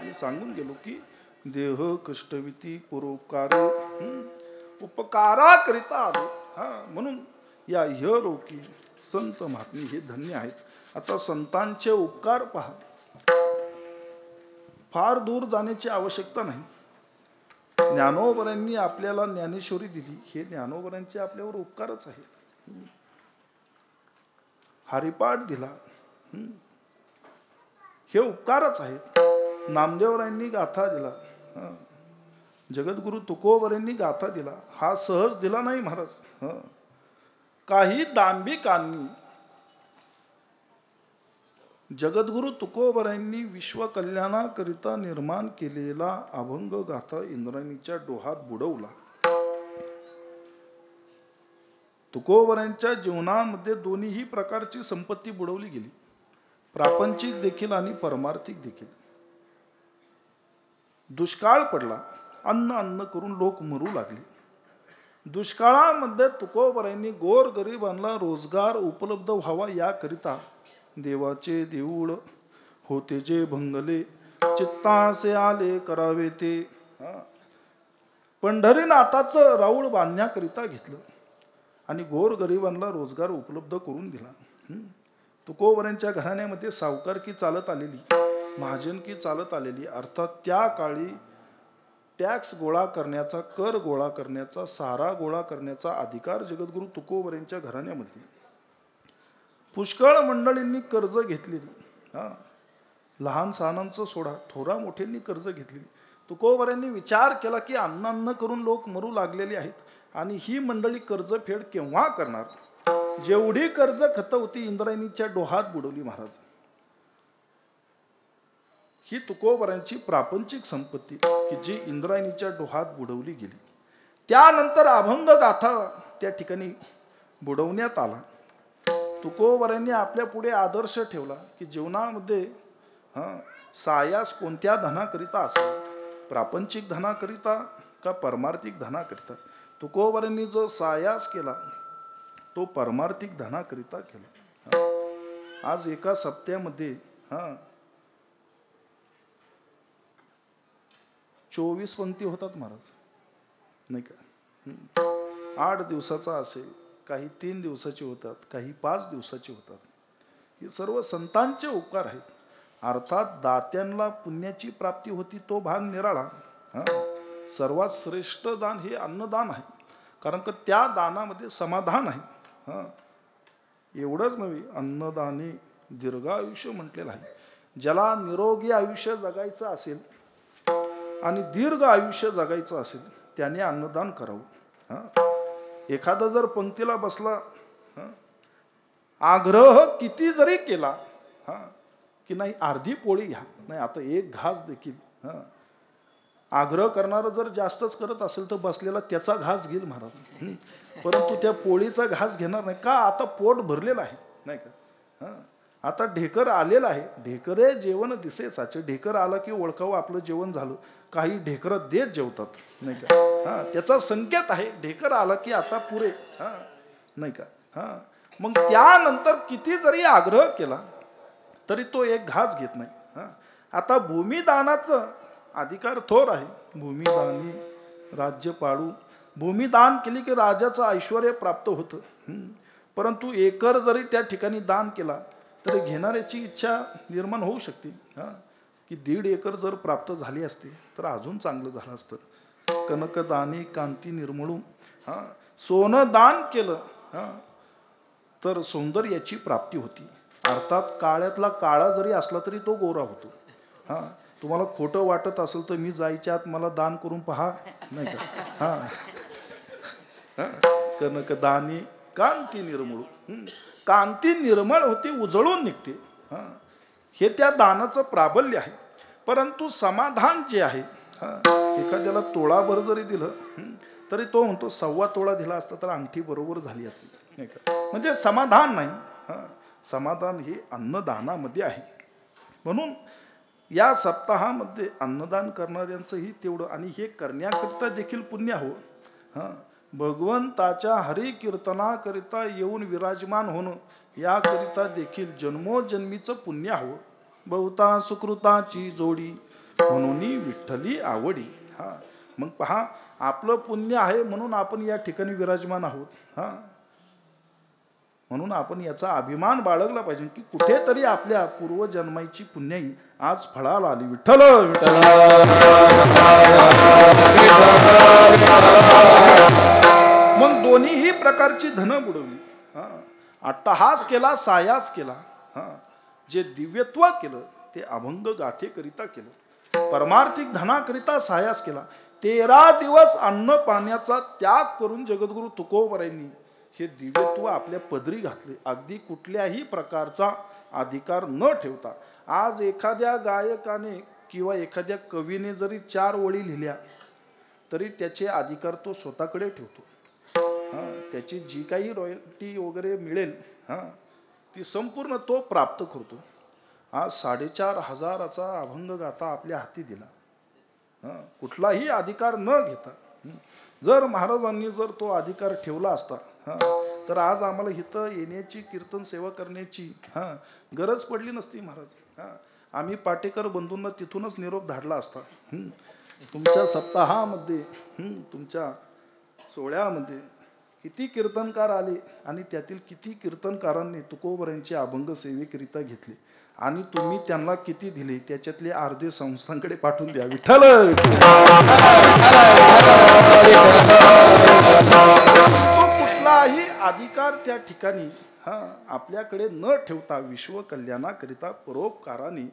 मी सांगून गेलो की देह कष्टविती परोपकार उपकाराकरिता आलो. म्हणून या लोकी संत महात्मे हे धन्य आहेत. आता संतांचे उपकार पहा, फार दूर जाण्याची आवश्यकता नाही. ज्ञानोबरांनी आपल्याला ज्ञानेश्वरी दिली, हे ज्ञानोबरांचे आपल्यावर उपकारच आहे. हरिपाठ दिला, हे उपकारच आहेत. नामदेवरायांनी गाथा दिला, जगद्गुरु तुकोबरांनी गाथा दिला, हा सहज दिला नाही महाराज. काही दांभिकांनी जगद्गुरु तुकोबरांनी विश्वकल्याणाकरिता निर्माण केलेला अभंग गाथा इंद्रायणीच्या डोहात बुडवला. तुकोबरांच्या जीवनामध्ये दोन्ही प्रकारची संपत्ती बुडवली गेली, प्रापंचिक देखील आणि परमार्थिक देखील. दुष्काळ पडला, अन्न करून लोक मरू लागले. दुष्काळामध्ये तुकोबरांनी गोरगरिबांना रोजगार उपलब्ध व्हावा याकरिता देवाचे देऊळ होते जे भंगले, चित्तासे आले करावे ते. पंढरीनाथाचं राऊळ बांधण्याकरिता घेतलं आणि गोरगरिबांना रोजगार उपलब्ध करून दिला. तुकोबरांच्या घराण्यामध्ये सावकारकी चालत आलेली, महाजनकी चालत आलेली. अर्थात त्या काळी टॅक्स गोळा करण्याचा, कर गोळा करण्याचा, सारा गोळा करण्याचा अधिकार जगद्गुरु तुकोबरांच्या घराण्यामध्ये. पुष्कळ मंडळींनी कर्ज घेतलेली, लहान सहानांचं सोडा, थोरा मोठ्यांनी कर्ज घेतलेली. तुकोबरांनी विचार केला की अन्न करून लोक मरू लागलेले आहेत आणि ही मंडळी कर्जफेड केव्हा करणार. जेवढी कर्ज खत होती इंद्रायणीच्या डोहात बुडवली महाराज. ही तुकोबरांची प्रापंचिक संपत्ती की जी इंद्रायणीच्या डोहात बुडवली गेली. त्यानंतर अभंग गाथा त्या ठिकाणी बुडवण्यात आला. तुकोबरांनी आपल्या पुढे आदर्श ठेवला की जीवनामध्ये सायास कोणत्या धनाकरिता असावा, प्रापंचिक धनाकरिता का परमार्थिक धनाकरिता. तुकोबरांनी जो सायास केला तो परमार्थिक धनाकरिता केला. आज एका सप्त्यामध्ये 24 पंक्ती होतात महाराज, नाही का. 8 दिवसाचा असेल, काही 3 दिवसाचे होतात, काही 5 दिवसाचे होतात. हे सर्व संतांचे उपकार आहेत. अर्थात दात्यांना पुण्याची प्राप्ती होती तो भाग निराळा. सर्वात श्रेष्ठ दान हे अन्नदान आहे, कारण की त्या दानामध्ये समाधान आहे. एवढंच नव्हे, अन्नदानी दीर्घायुष्य म्हटलेलं आहे. ज्याला निरोगी आयुष्य जगायचं असेल आणि दीर्घ आयुष्य जगायचं असेल त्याने अन्नदान करावं. एखादा जर पंक्तीला बसला, आग्रह किती जरी केला की नाही अर्धी पोळी घ्या, नाही आता एक घास देखील, आग्रह करणारा जर जास्तच करत असेल तर बसलेला त्याचा घास घेईल महाराज, परंतु त्या पोळीचा घास घेणार नाही. का? आता पोट भरलेलं आहे, नाही का. आता ढेकर आलेलं आहे. ढेकरे जेवण दिसे साचे. ढेकर आला की ओळखावं आपलं जेवण झालं. काही ढेकर देत जेवतात, नाही का. त्याचा संकेत आहे, ढेकर आला की आता पुरे, नाही का. मग त्यानंतर किती जरी आग्रह केला तरी तो एक घास घेत नाही. आता भूमिदानाचं अधिकार थोर आहे. भूमिदानी राज्य पाळू. भूमिदान केली की राजाचं ऐश्वर प्राप्त होतं. परंतु एकर जरी त्या ठिकाणी दान केला तरी घेणाऱ्याची इच्छा निर्माण होऊ शकते की 1.5 एकर जर प्राप्त झाली असते तर अजून चांगलं झालं असतं. कनकदानी कांती निर्मळू. सोनं दान केलं तर सौंदर्याची प्राप्ती होती. अर्थात काळ्यातला काळा जरी असला तरी तो गोरा होतो. तुम्हाला खोटं वाटत असेल तर मी जायच्या आत मला दान करून पहा, नाही का. कनकदानी कांती निर्मळू. कांती निर्मळ होती, उजळून निघते. हे त्या दानाचं प्राबल्य आहे. परंतु समाधान जे आहे, एखाद्याला तोळाभर जरी दिलं तरी तो म्हणतो 1.25 तोळा दिला असता तर अंगठी बरोबर झाली असती, नाही का. म्हणजे समाधान नाही. समाधान हे अन्नदानामध्ये आहे. म्हणून या सप्ताहामध्ये अन्नदान करणाऱ्यांचंही तेवढं, आणि हे करण्याकरिता देखील पुण्य हवं. भगवंताच्या हरी कीर्तनाकरिता येऊन विराजमान होणं याकरिता देखील जन्मोजन्मीचं पुण्य हवं. बहुता सुकृताची जोडी म्हणून विठ्ठली आवडी. हा, मग पहा, आपलं पुण्य आहे म्हणून आपण या ठिकाणी विराजमान आहोत. हा, म्हणून आपण याचा अभिमान बाळगला पाहिजे की कुठेतरी आपल्या पूर्वजन्माची पुण्याई आज फळाला आली. विठ्ठल विठ्ठल. मग दोन्हीही प्रकारची धन बुडवली. अट्टहास केला, सायास केला. जे दिव्यत्व केलं ते अभंग गाथेकरिता केलं. परमार्थिक धनाकरिता सायास केला. 13 दिवस अन्न पाण्याचा त्याग करून जगद्गुरु तुकोबरायांनी हे दिव्यत्व आपल्या पदरी घातले. अगदी कुठल्याही प्रकारचा अधिकार न ठेवता. आज एखाद्या गायकाने किंवा एखाद्या कवीने जरी 4 ओळी लिहिल्या तरी त्याचे अधिकार तो स्वतःकडे ठेवतो. त्याची जी काही रॉयल्टी वगैरे मिळेल ती संपूर्ण तो प्राप्त करतो. आज 4,500चा अभंग गाथा आपल्या हाती दिला. कुठलाही अधिकार न घेता. जर महाराजांनी जर तो अधिकार ठेवला असता तर आज आम्हाला इथं येण्याची, कीर्तन सेवा करण्याची गरज पडली नसती महाराज. आम्ही पाटेकर बंधूंना तिथूनच निरोप धाडला असता. तुमच्या सप्ताहामध्ये, तुमच्या सोहळ्यामध्ये किती कीर्तनकार आले आणि त्यातील किती कीर्तनकारांनी तुकोबरायांचे अभंग सेवेकरिता घेतले आणि तुम्ही त्यांना किती दिले त्याच्यातले अर्धे संस्थांकडे पाठवून द्या. विठ्ठल. कुठलाही अधिकार त्या ठिकाणी आपल्याकडे न ठेवता विश्व कल्याणाकरिता परोपकाराने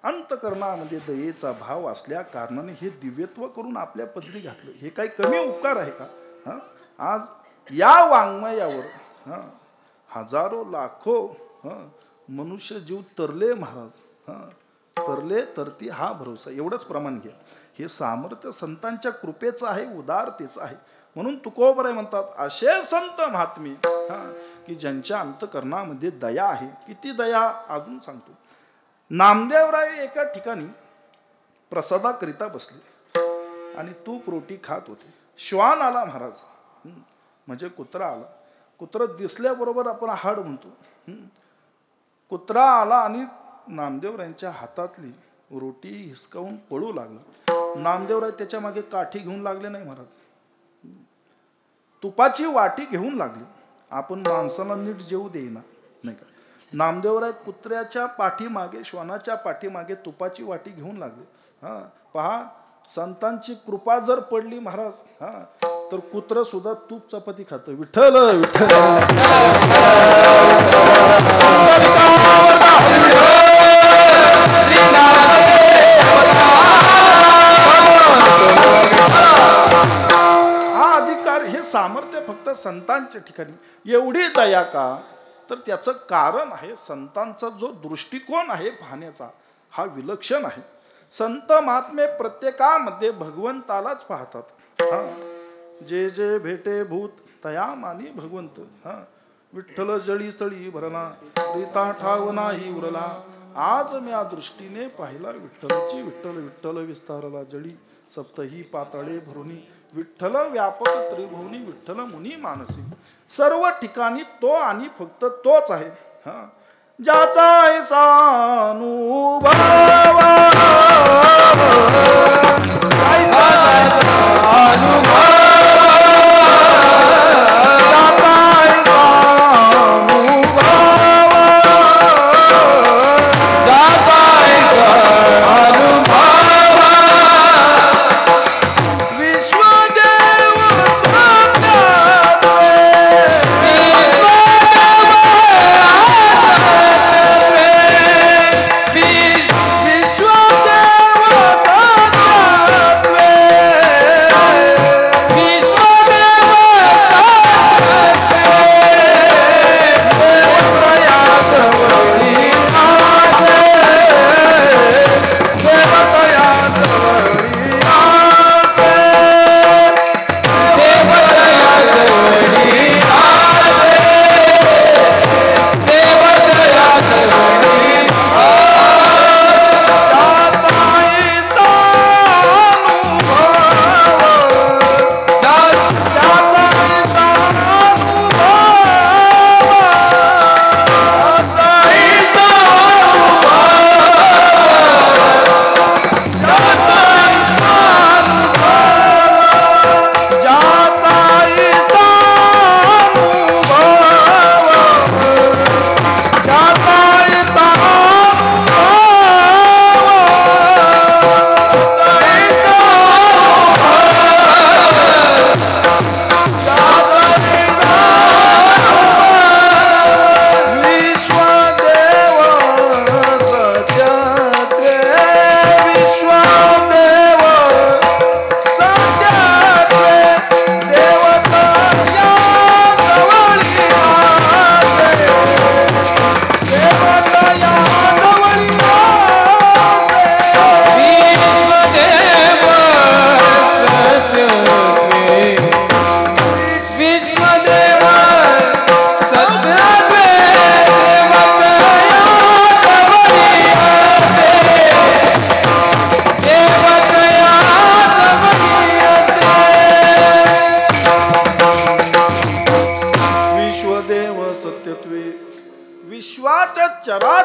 अंतकरणामध्ये दयेचा भाव असल्या कारणाने हे दिव्यत्व करून आपल्या पदरी घातलं. हे काही कमी उपकार आहे का? आज या वाङ्मयावर हजारो लाखो मनुष्य जीव तरले महाराज. तरले तरती हा भरोसा. एवढंच प्रमाण घ्या. हे सामर्थ्य संतांच्या कृपेचं आहे, उदारतेचं आहे. म्हणून तुकोबराय म्हणतात असे संत महात्मे की ज्यांच्या अंतकरणामध्ये दया आहे. किती दया अजून सांगतो. नामदेवराय एका ठिकाणी प्रसादाकरिता बसले आणि तूप रोटी खात होते. श्वान आला महाराज, म्हणजे कुत्रा आला. कुत्रा दिसल्याबरोबर आपण हाड म्हणतो. कुत्रा आला आणि नामदेवरायांच्या हातातली रोटी हिसकावून पळू लागला. नामदेवराय त्याच्या मागे काठी घेऊन लागले नाही महाराज, तुपाची वाटी घेऊन लागली. आपण माणसाला नीट जेवू देईना नाही का. नामदेवराय कुत्र्याच्या पाठीमागे, श्वानाच्या पाठीमागे तुपाची वाटी घेऊन लागले. पहा, संतांची कृपा जर पडली महाराज तर कुत्र सुद्धा तूप चपाती खात. विठ्ठल विठ्ठल. हा अधिकार, हे सामर्थ्य फक्त संतांच्या ठिकाणी. एवढी दया का? तर त्याचं कारण आहे संतांचा जो दृष्टिकोन आहे पाहण्याचा हा विलक्षण आहे. संत महात्मे प्रत्येकामध्ये भगवंतालाच पाहतात. जे जे भेटे भूत तया मानी भगवंत. विठ्ठल जळी स्थळी भरला, रीता ठाव नाही उरला. आज म्या दृष्टीने पाहिला विठ्ठलची. विठ्ठल विठ्ठल विस्तारला जळी, सप्तही पाताळे भरुनी. विठ्ठल व्यापक त्रिभुवनी, विठ्ठल मुनी मानसी. सर्व ठिकाणी तो आणि फक्त तोच आहे. ज्याचा ऐसा अनुभव,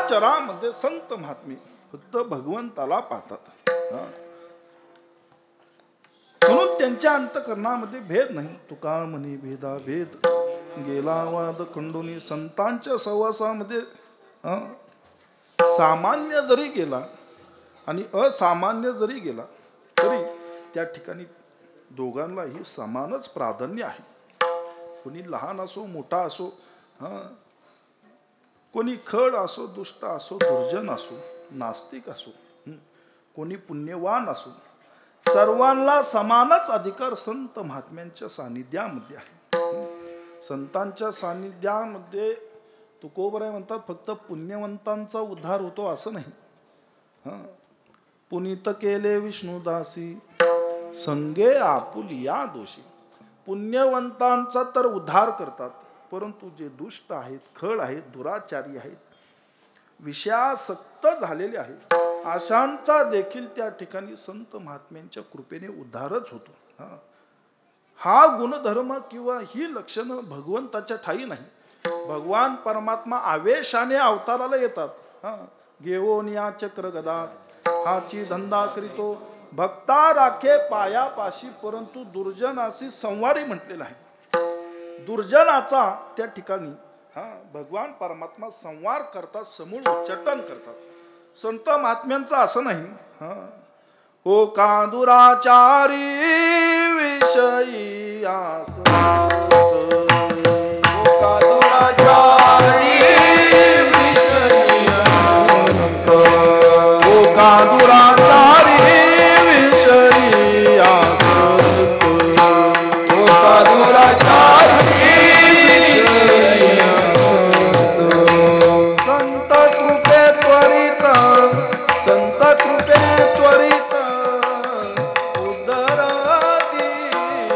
चराचरामध्ये संत महात्मे फक्त भगवंताला पाहतात. म्हणून त्यांच्या अंतकरणामध्ये भेद नाही. तुका म्हणे भेदा भेद गेला वाद खंडोनी. संतांच्या सहवासामध्ये सामान्य जरी गेला आणि असामान्य जरी गेला तरी त्या ठिकाणी दोघांनाही समानच प्राधान्य आहे. कोणी लहान असो मोठा असो, कोणी खड असो दुष्ट असो दुर्जन असो नास्तिक असो, कोणी पुण्यवान असो, सर्वांना समानच अधिकार संत महात्म्यांच्या सानिध्यामध्ये आहे. संतांच्या सानिध्यामध्ये तुकोबराय म्हणतात फक्त पुण्यवंतांचा उद्धार होतो असं नाही. पुनीत केले विष्णुदासी संगे आपुलिया दोषी. पुण्यवंतांचा तर उद्धार करतात, परंतु जे दुष्ट आहेत, खळ आहेत, दुराचारी आहेत, विषयासक्त झालेले आहेत, अशांचा देखील त्या ठिकाणी संत महात्म्यांच्या कृपेने उद्धारच होतो. हा गुणधर्म किंवा ही लक्षणं भगवंताच्या ठाई नाही. भगवान परमात्मा आवेशाने अवताराला येतात. घेऊन या चक्र गदा हाची धंदा करीतो भक्ता राखे पायापाशी, परंतु दुर्जनाशी संवारी म्हटलेला आहे. दुर्जनाचा त्या ठिकाणी भगवान परमात्मा संवार करतात, समूळ उच्चाटन करतात. संत महात्म्यांचं असं नाही. हो का दुराचारी विषयी आस, हो का दुराचारी विषयी आस, हो का दुराचारी विषयी आस, हो का दुराचारी विषयी आस. संत कृपे त्वरित, संत कृपे त्वरित उद्धरती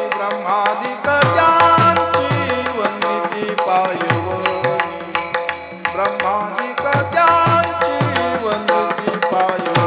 ब्रह्मादिक त्यांची वंदिती पायवनी, ब्रह्मादिक त्यांची वंदिती पायवनी.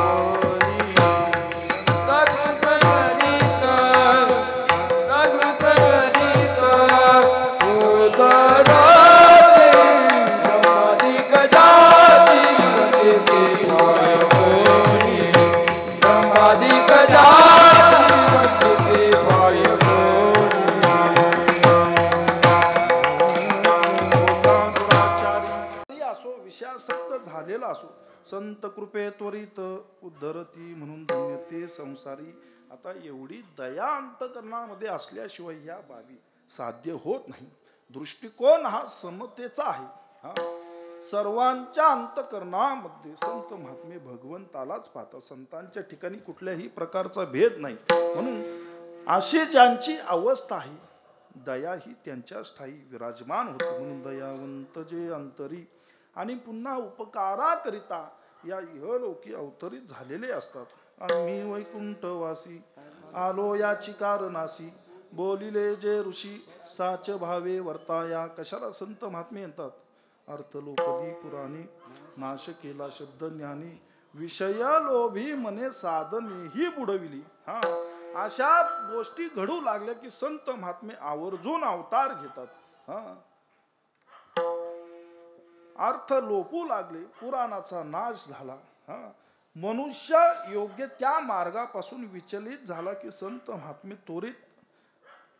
झालेला असो, संत कृपे त्वरित उद्धरती म्हणून धन्य ते संसारी. आता एवढी दया अंतकरणामध्ये असल्याशिवाय या बाबी साध्य होत नाही. दृष्टिकोन हा समतेचा आहे. सर्वांच्या अंतकरणामध्ये संत महात्मे भगवंतालाच पाहतात. संतांच्या ठिकाणी कुठल्याही प्रकारचा भेद नाही. म्हणून अशी ज्यांची अवस्था आहे, दया ही त्यांच्याच ठाई विराजमान होते. म्हणून दयावंत जे अंतरी आणि पुन्हा उपकाराकरिता या इहलोकी अवतरित झालेले असतात. आम्ही वैकुंठवासी आलो याची कारणासी, बोलिले जे ऋषी साच भावे वर्ताया. कशाला संत महात्मे येतात? अर्थलोपदी पुराणे नाश केला शब्द ज्ञानी, विषय लोभी मने साधने ही बुडविली. अशा गोष्टी घडू लागल्या की संत महात्मे आवर्जून अवतार घेतात. अर्थ लोपू लागले, पुराणाचा नाश झाला. मनुष्य योग्य त्या मार्गापासून विचलित झाला की संत महात्मे त्वरित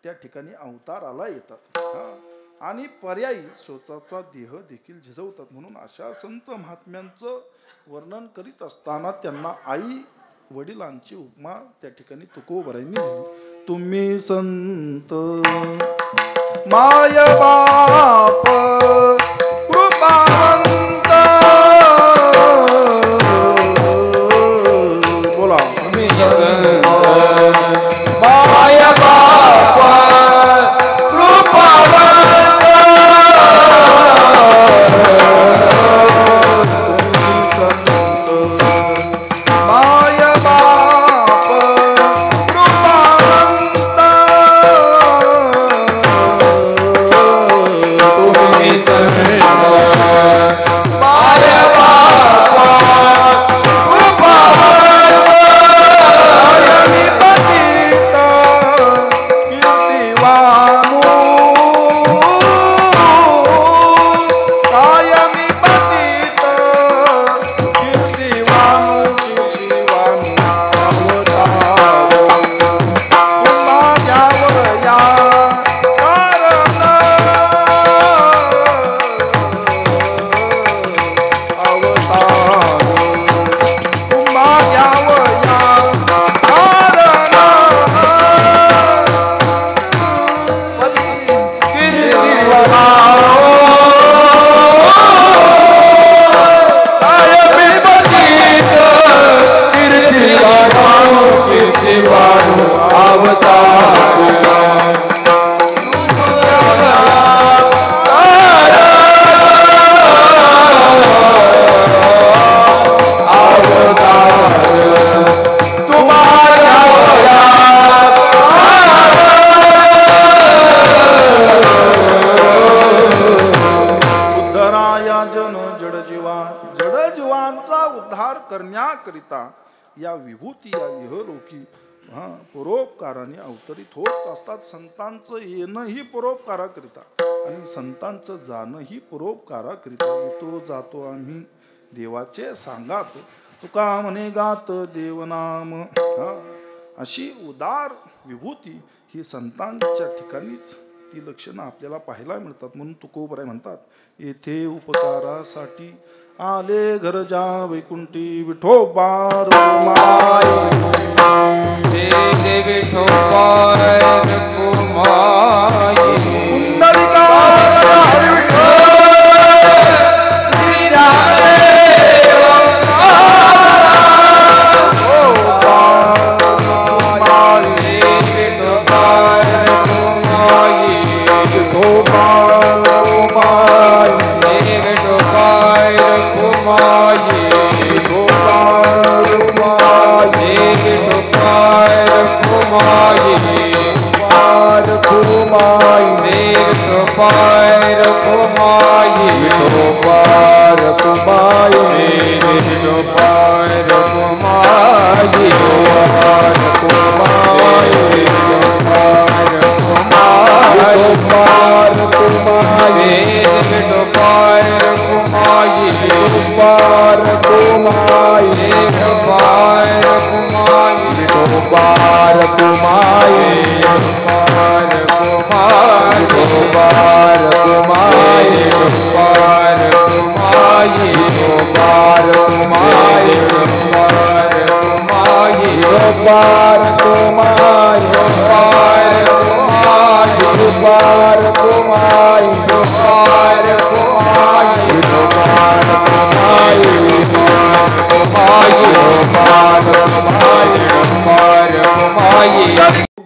त्या ठिकाणी अवताराला येतात आणि पर्यायी स्वतःचा देह देखील झिजवतात. म्हणून अशा संत महात्म्यांचं वर्णन करीत असताना त्यांना आई वडिलांची उपमा त्या ठिकाणी तुकोबरायांनी दिली. तुम्ही संत माय बाप कृपावंत, बोला तुम्ही संत माय बाप कृपावंत, तुम्ही संत माय बाप कृपावंत, तुम्ही संत माय बाप कृपावंत, लोकी परोपकाराने अवतरित होत असतात. संतांचं येणंही परोपकाराकरिता आणि संतांचं जाणंही परोपकाराकरिता. येतो जातो आम्ही देवाचे सांगात, तुका म्हणे गात देवनाम. अशी उदार विभूती ही संतांच्या ठिकाणीच ती लक्षणं आपल्याला पाहायला मिळतात. म्हणून तुकोबराय म्हणतात, येथे उपकारासाठी आले घरजा वैकुंठी विठोबा रखुमाई. विठोबा रखुमाई.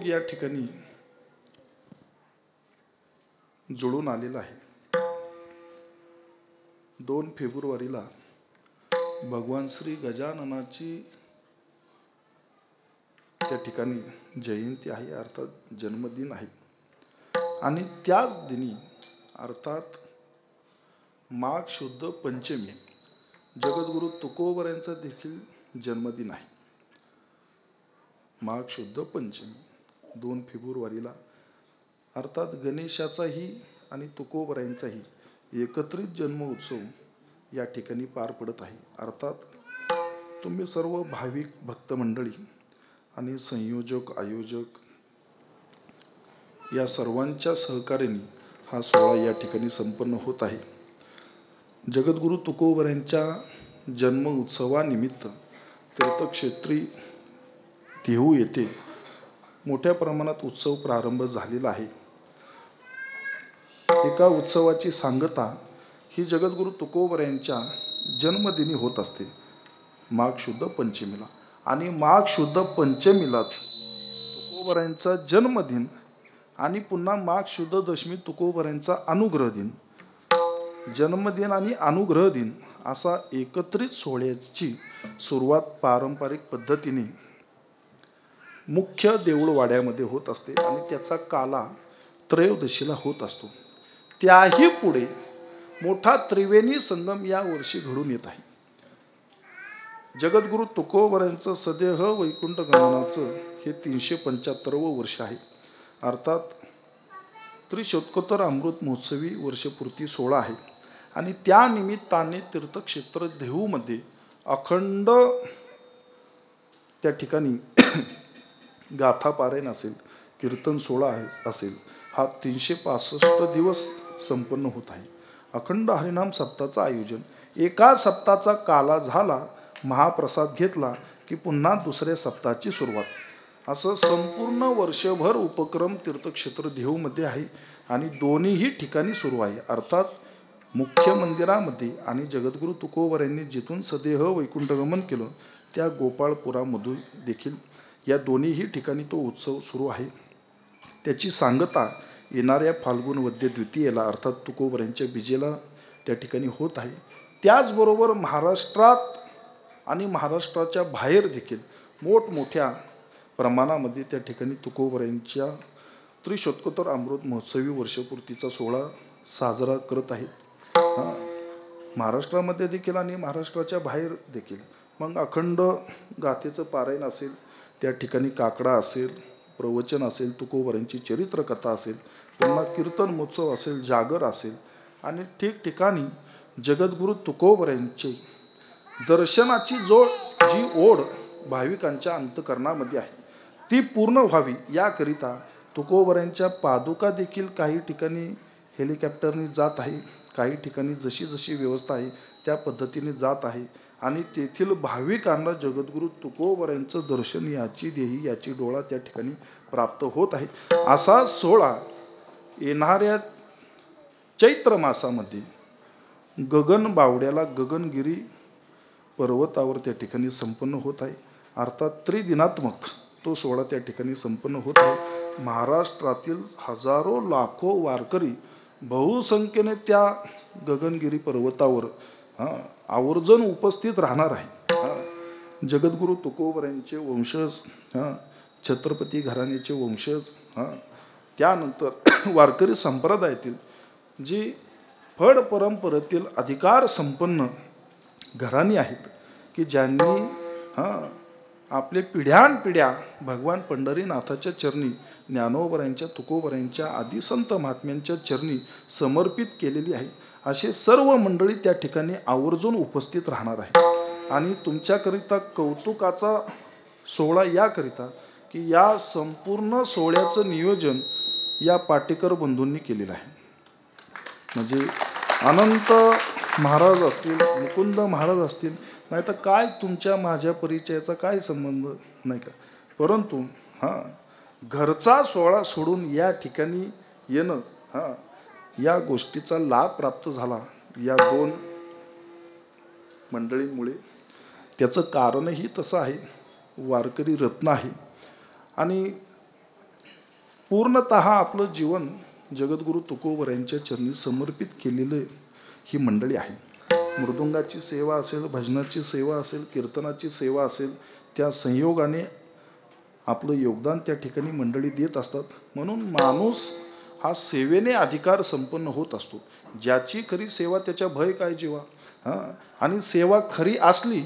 या ठिकाणी जुळून आलेला आहे. 2 फेब्रुवारीला भगवान श्री गजाननाची त्या ठिकाणी जयंती आहे, अर्थात जन्मदिन आहे. आणि त्याच दिनी अर्थात माघ शुद्ध पंचमी जगद्गुरु तुकोबरायांचा देखील जन्मदिन आहे. माघ शुद्ध पंचमी 2 फेब्रुवारीला अर्थात गणेशाचाही आणि तुकोबरायांचाही एकत्रित जन्म उत्सव या ठिकाणी पार पडत आहे. अर्थात तुम्ही सर्व भाविक भक्त मंडळी आणि संयोजक आयोजक या सर्वांच्या सहकार्याने हा सोहळा या ठिकाणी संपन्न होत आहे. जगद्गुरु तुकोबरायांच्या जन्म उत्सवानिमित्त तीर्थक्षेत्री देहू येथे मोठ्या प्रमाणात उत्सव प्रारंभ झालेला आहे. एका उत्सवाची सांगता ही जगद्गुरु तुकोबरायांच्या जन्मदिनी होत असते, माघ शुद्ध पंचमीला. आणि माघ शुद्ध पंचमीलाच तुकोबरायांचा जन्मदिन आणि पुन्हा माघ शुद्ध दशमी तुकोबरायांचा अनुग्रह दिन, जन्मदिन आणि अनुग्रह दिन असा एकत्रित सोहळ्याची सुरुवात पारंपरिक पद्धतीने मुख्य देऊळवाड्यामध्ये होत असते आणि त्याचा काला त्रयोदशीला होत असतो. त्याही पुढे मोठा त्रिवेणी संगम या वर्षी घडून येत आहे. जगद्गुरु तुकोबरायांचं सदेह वैकुंठ गमनाचं हे 375वं वर्ष आहे. अर्थात त्रिशतकोत्तर अमृत महोत्सवी वर्षपूर्ती सोहळा आहे. आणि त्या निमित्ताने तीर्थक्षेत्र देहूमध्ये अखंड त्या ठिकाणी गाथा पारायण असेल, कीर्तन सोहळा असेल, हा 365 दिवस संपन्न होत आहे. अखंड हरिनाम सप्ताहाचं आयोजन, एका सप्ताहाचा काला झाला, महाप्रसाद घेतला की पुन्हा दुसऱ्या सप्ताहाची सुरुवात, असं संपूर्ण वर्षभर उपक्रम तीर्थक्षेत्र देहूमध्ये आहे. आणि दोन्हीही ठिकाणी सुरू आहे. अर्थात मुख्य मंदिरामध्ये आणि जगद्गुरु तुकोबरायांनी जिथून सदेह वैकुंठगमन केलं त्या गोपाळपुरामधून देखील या दोन्हीही ठिकाणी तो उत्सव सुरू आहे. त्याची सांगता येणाऱ्या फाल्गुन वद्य द्वितीयेला अर्थात तुकोबरायांच्या बीजेला त्या ठिकाणी होत आहे. त्याचबरोबर महाराष्ट्रात आणि महाराष्ट्राच्या बाहेर देखील मोठमोठ्या प्रमाणामध्ये त्या ठिकाणी तुकोबरायांच्या त्रिशतकोत्तर अमृत महोत्सवी वर्षपूर्तीचा सोहळा साजरा करत आहेत. महाराष्ट्रामध्ये देखील आणि महाराष्ट्राच्या बाहेर देखील. मग अखंड गाथेचं पारायण असेल, त्या ठिकाणी काकडा असेल, प्रवचन असेल, तुकोबऱ्यांची चरित्रकथा असेल, पुन्हा कीर्तन महोत्सव असेल, जागर असेल आणि ठिकठिकाणी जगद्गुरू तुकोबऱ्यांचे दर्शनाची जी ओढ भाविकांच्या अंतकरणामध्ये आहे ती पूर्ण व्हावी याकरिता तुकोबऱ्यांच्या पादुका देखील काही ठिकाणी हेलिकॉप्टरने जात आहे, काही ठिकाणी जशी जशी व्यवस्था आहे त्या पद्धतीने जात आहे आणि तेथील भाविकांना जगद्गुरू तुकोबऱ्यांचं दर्शन याची देही याची डोळा त्या ठिकाणी प्राप्त होत आहे. असा सोहळा येणाऱ्या चैत्र मासामध्ये गगन बावड्याला गगनगिरी पर्वतावर त्या ठिकाणी संपन्न होत आहे. अर्थात त्रिदिनात्मक तो सोहळा त्या ठिकाणी संपन्न होत आहे. महाराष्ट्रातील हजारो लाखो वारकरी बहुसंख्येने त्या गगनगिरी पर्वतावर आवर्जून उपस्थित राहणार आहे. जगद्गुरू तुकोबऱ्यांचे वंशज, छत्रपती घराण्याचे वंशज, त्यानंतर वारकरी संप्रदायातील जी फड परंपरेतील अधिकार संपन्न घराणी आहेत की ज्यांनी आपले पिढ्यानपिढ्या भगवान पंढरीनाथाच्या चरणी, ज्ञानोबऱ्यांच्या, तुकोबऱ्यांच्या आदी संत महात्म्यांच्या चरणी समर्पित केलेली आहे. असे सर्व मंडळी त्या ठिकाणी आवर्जून उपस्थित राहणार आहे. आणि तुमच्याकरिता कौतुकाचा सोहळा याकरिता की या संपूर्ण सोहळ्याचं नियोजन या पाटेकर बंधूंनी केलेलं आहे. म्हणजे अनंत महाराज असतील, मुकुंद महाराज असतील, नाही तर काय तुमच्या माझ्या परिचयाचा काय संबंध नाही का, परंतु घरचा सोहळा सोडून या ठिकाणी येणं, या गोष्टीचा लाभ प्राप्त झाला या दोन मंडळींमुळे. त्याचं कारणही तसं आहे, वारकरी रत्न आहे आणि पूर्णतः आपलं जीवन जगद्गुरू तुकोबऱ्यांच्या चरणी समर्पित केलेलं ही मंडळी आहे. मृदुंगाची सेवा असेल, भजनाची सेवा असेल, कीर्तनाची सेवा असेल, त्या संयोगाने आपलं योगदान त्या ठिकाणी मंडळी देत असतात. म्हणून माणूस हा सेवेने अधिकार संपन्न होत असतो. ज्याची खरी सेवा त्याच्या भय काय जीवा. आणि सेवा खरी असली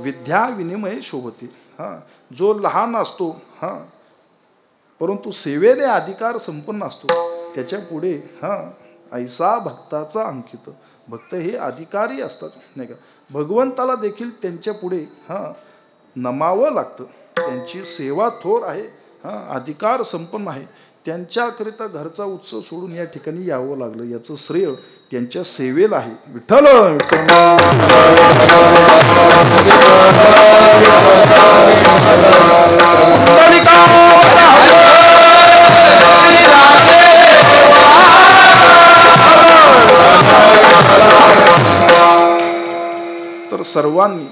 विद्या विनिमय शोभते. जो लहान असतो परंतु सेवेने अधिकार संपन्न असतो त्याच्या पुढे ऐसा भक्ताचा अंकित. भक्त हे अधिकारी असतात नाही का, भगवंताला देखील त्यांच्या पुढे नमावं लागतं. त्यांची सेवा थोर आहे, अधिकार संपन्न आहे. त्यांच्याकरिता घरचा उत्सव सोडून या ठिकाणी यावं लागलं, याचं श्रेय त्यांच्या सेवेला आहे. विठ्ठल तर सर्वांनी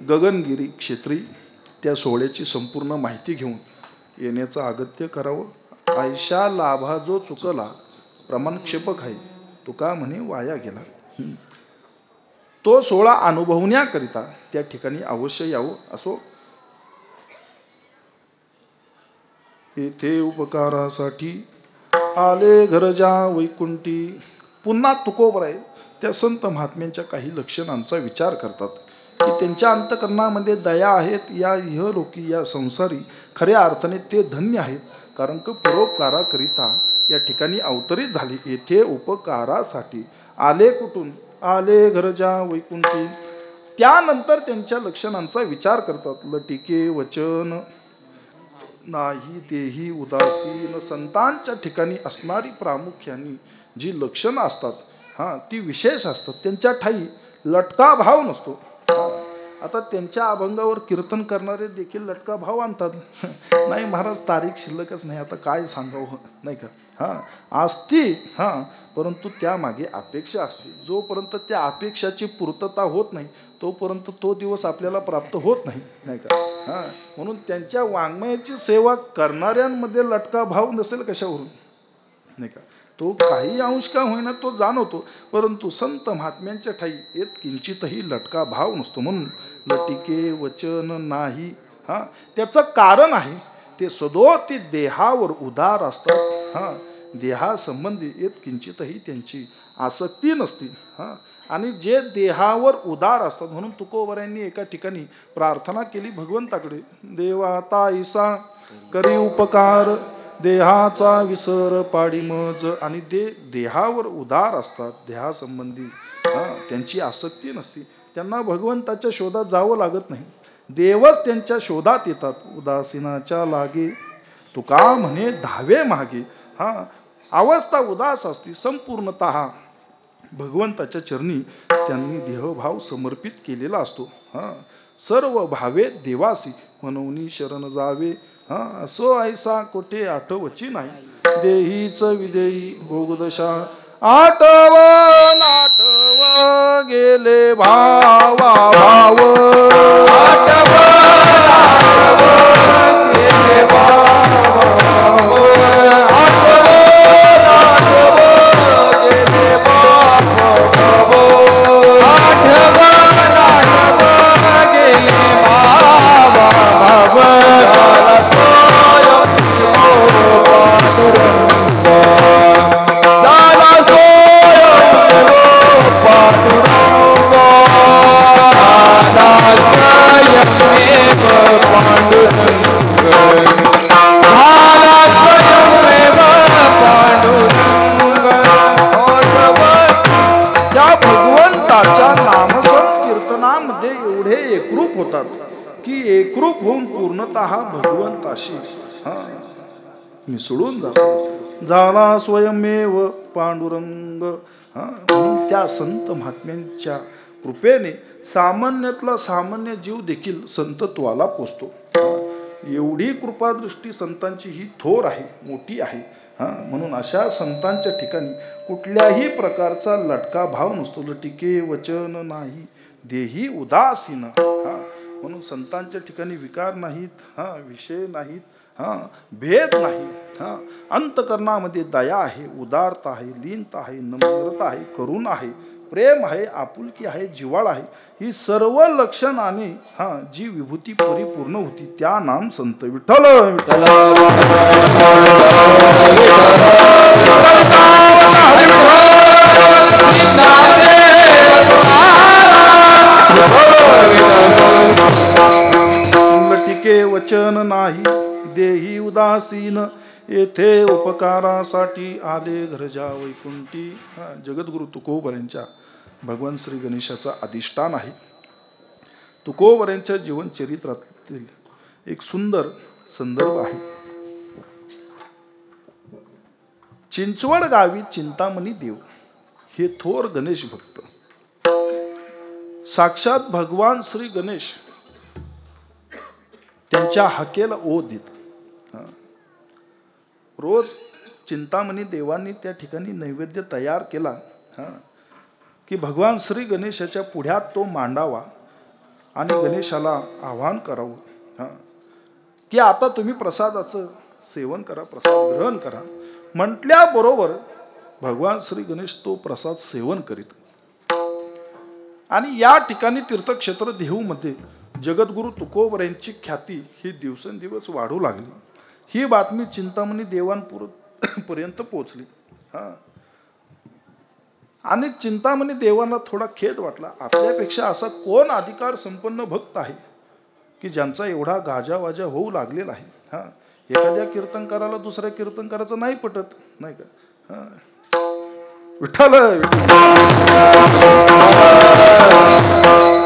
गगनगिरी क्षेत्री त्या सोहळ्याची संपूर्ण माहिती घेऊन येण्याचं अगत्य करावं. आयशा लाभा जो चुकला प्रमाणक्षेपक आहे, तुका म्हणे वाया गेला. तो सोहळा अनुभवण्याकरिता त्या ठिकाणी अवश्य यावं. असो, येथे उपकारासाठी आले घरजा वैकुंठी. पुन्हा तुकोबराय त्या संत महात्म्यांच्या काही लक्षणांचा विचार करतात की त्यांच्या अंतकरणामध्ये दया आहेत. या इहलोकी या संसारी खऱ्या अर्थाने ते धन्य आहेत, कारण की परोपकाराकरिता या ठिकाणी अवतरित झाले. येथे उपकारासाठी आले. कुठून आले? घरजा वैकुंठी. त्यानंतर त्यांच्या लक्षणांचा विचार करतात. लटिके वचन नाही तेही उदासीन. संतांच्या ठिकाणी असणारी प्रामुख्याने जी लक्षणं असतात ती विशेष असतात. त्यांच्या ठाई लटका भाव नसतो. आता त्यांच्या अभंगावर कीर्तन करणारे देखील लटका भाव आणतात. नाही महाराज, तारीख शिल्लकच नाही, आता काय सांगावं नाही का. असती परंतु त्यामागे अपेक्षा असते. जोपर्यंत त्या अपेक्षाची पूर्तता होत नाही तोपर्यंत तो दिवस आपल्याला प्राप्त होत नाही नाही का. म्हणून त्यांच्या वाङ्मयाची सेवा करणाऱ्यांमध्ये लटका भाव नसेल कशावरून नाही का. तो काही अंश का होईना तो जाणवतो, परंतु संत महात्म्यांच्या ठाई येत किंचितही लटका भाव नसतो. म्हणून लटिके वचन नाही. त्याचं कारण आहे ते सदोती देहावर उदार असतात. देहासंबंधी येत किंचितही त्यांची आसक्ती नसते. आणि जे देहावर उदार असतात. म्हणून तुकोबऱ्यांनी एका ठिकाणी प्रार्थना केली भगवंताकडे, देवा ताईसा करी उपकार, देहाचा विसर पाडी मज. आणि देहावर उदार असतात, देहासंबंधी त्यांची आसक्ती नसती, त्यांना भगवंताच्या शोधात जावं लागत नाही, देवच त्यांच्या शोधात येतात. उदासीनाच्या लागे तुका म्हणे धावे मागे. अवस्था उदास असती, संपूर्णतः भगवंताच्या चरणी त्यांनी देहभाव समर्पित केलेला असतो. सर्व भावे देवासी म्हणून शरण जावे. असो ऐसा कोठे आठवची नाही, देहीच विदेही भोगदशा. आठव नाटव गेले भावा भाव, आठव गेले भावा भाव, आठव गेले भावा भाव, आठव गेले भावा भाव. त्या भगवंताच्या नामसंकीर्तनामध्ये एवढे एकरूप होतात की एकरूप होऊन पूर्णतः भगवंताशी मिसळून जातो. झाला स्वयमेव पांडुरंग. म्हणून त्या संत महात्म्यांच्या कृपेने सामान्यातला सामान्य जीव देखील संतत्वाला पोचतो. एवढी कृपादृष्टी संतांची ही थोर आहे, मोठी आहे. म्हणून अशा संतांच्या ठिकाणी कुठल्याही प्रकारचा लटका भाव नसतो. लटिके वचन नाही देही उदासीन. म्हणून संतांच्या ठिकाणी विकार नाहीत, विषय नाहीत, भेद नाही. अंतकरणामध्ये दया आहे, उदारता आहे, लीनता आहे, नम्रता आहे, करुणा आहे, प्रेम आहे, आपुलकी आहे, जिव्हाळ आहे. ही सर्व लक्षणाने जी विभूती परिपूर्ण होती त्या नाम संत विठ्ठल. लटिके वचन नाही देही उदासीन, येथे उपकारासाठी आले घरजा वैकुंठी. जगद्गुरु तुकोबऱ्यांच्या भगवान श्री गणेशाचा अधिष्ठान आहे. तुकोबऱ्यांच्या जीवनचरित्रातील एक सुंदर संदर्भ आहे. चिंचवड गावी चिंतामणी देव हे थोर गणेश भक्त, साक्षात भगवान श्री गणेश त्यांच्या हाकेला ओढ देत. रोज चिंतामणी देवांनी त्या ठिकाणी नैवेद्य तयार केला की भगवान श्री गणेशाच्या पुढ्यात तो मांडावा आणि गणेशाला आवाहन करावं की आता तुम्ही प्रसादाचं सेवन करा, प्रसाद ग्रहण करा. म्हटल्याबरोबर भगवान श्री गणेश तो प्रसाद सेवन करीत. आणि या ठिकाणी तीर्थक्षेत्र देहूमध्ये जगद्गुरु तुकोबऱ्यांची ख्याती ही दिवसेंदिवस वाढू लागली. ही बातमी चिंतामणी देवांपर्यंत पोहोचली. आणि चिंतामणी देवांना थोडा खेद वाटला. आपल्यापेक्षा असा कोण अधिकार संपन्न भक्त आहे की ज्यांचा एवढा गाजावाजा होऊ लागलेला आहे. एखाद्या कीर्तनकाराला दुसऱ्या कीर्तनकाराचं नाही पटत, नाही का? विठ्ठल.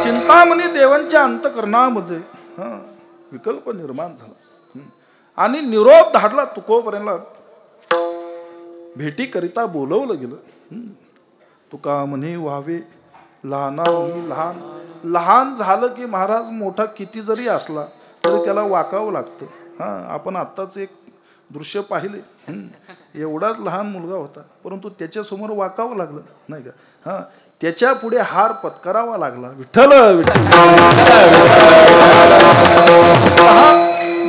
चिंतामणी देवांच्या अंतकरणामध्ये विकल्प निर्माण झाला आणि निरोप धाडला. तुकोबऱ्यांना भेटीकरिता बोलवलं गेलं. तुका म्हणे व्हावे लहानाहून लहान. लहान झालं की महाराज मोठा किती जरी असला तरी त्याला वाकावं लागतं. आपण आत्ताच एक दृश्य पाहिले. एवढाच लहान मुलगा होता परंतु त्याच्या समोर वाकावं लागलं, नाही का? त्याच्या पुढे हार पत्करावा लागला. विठ्ठल.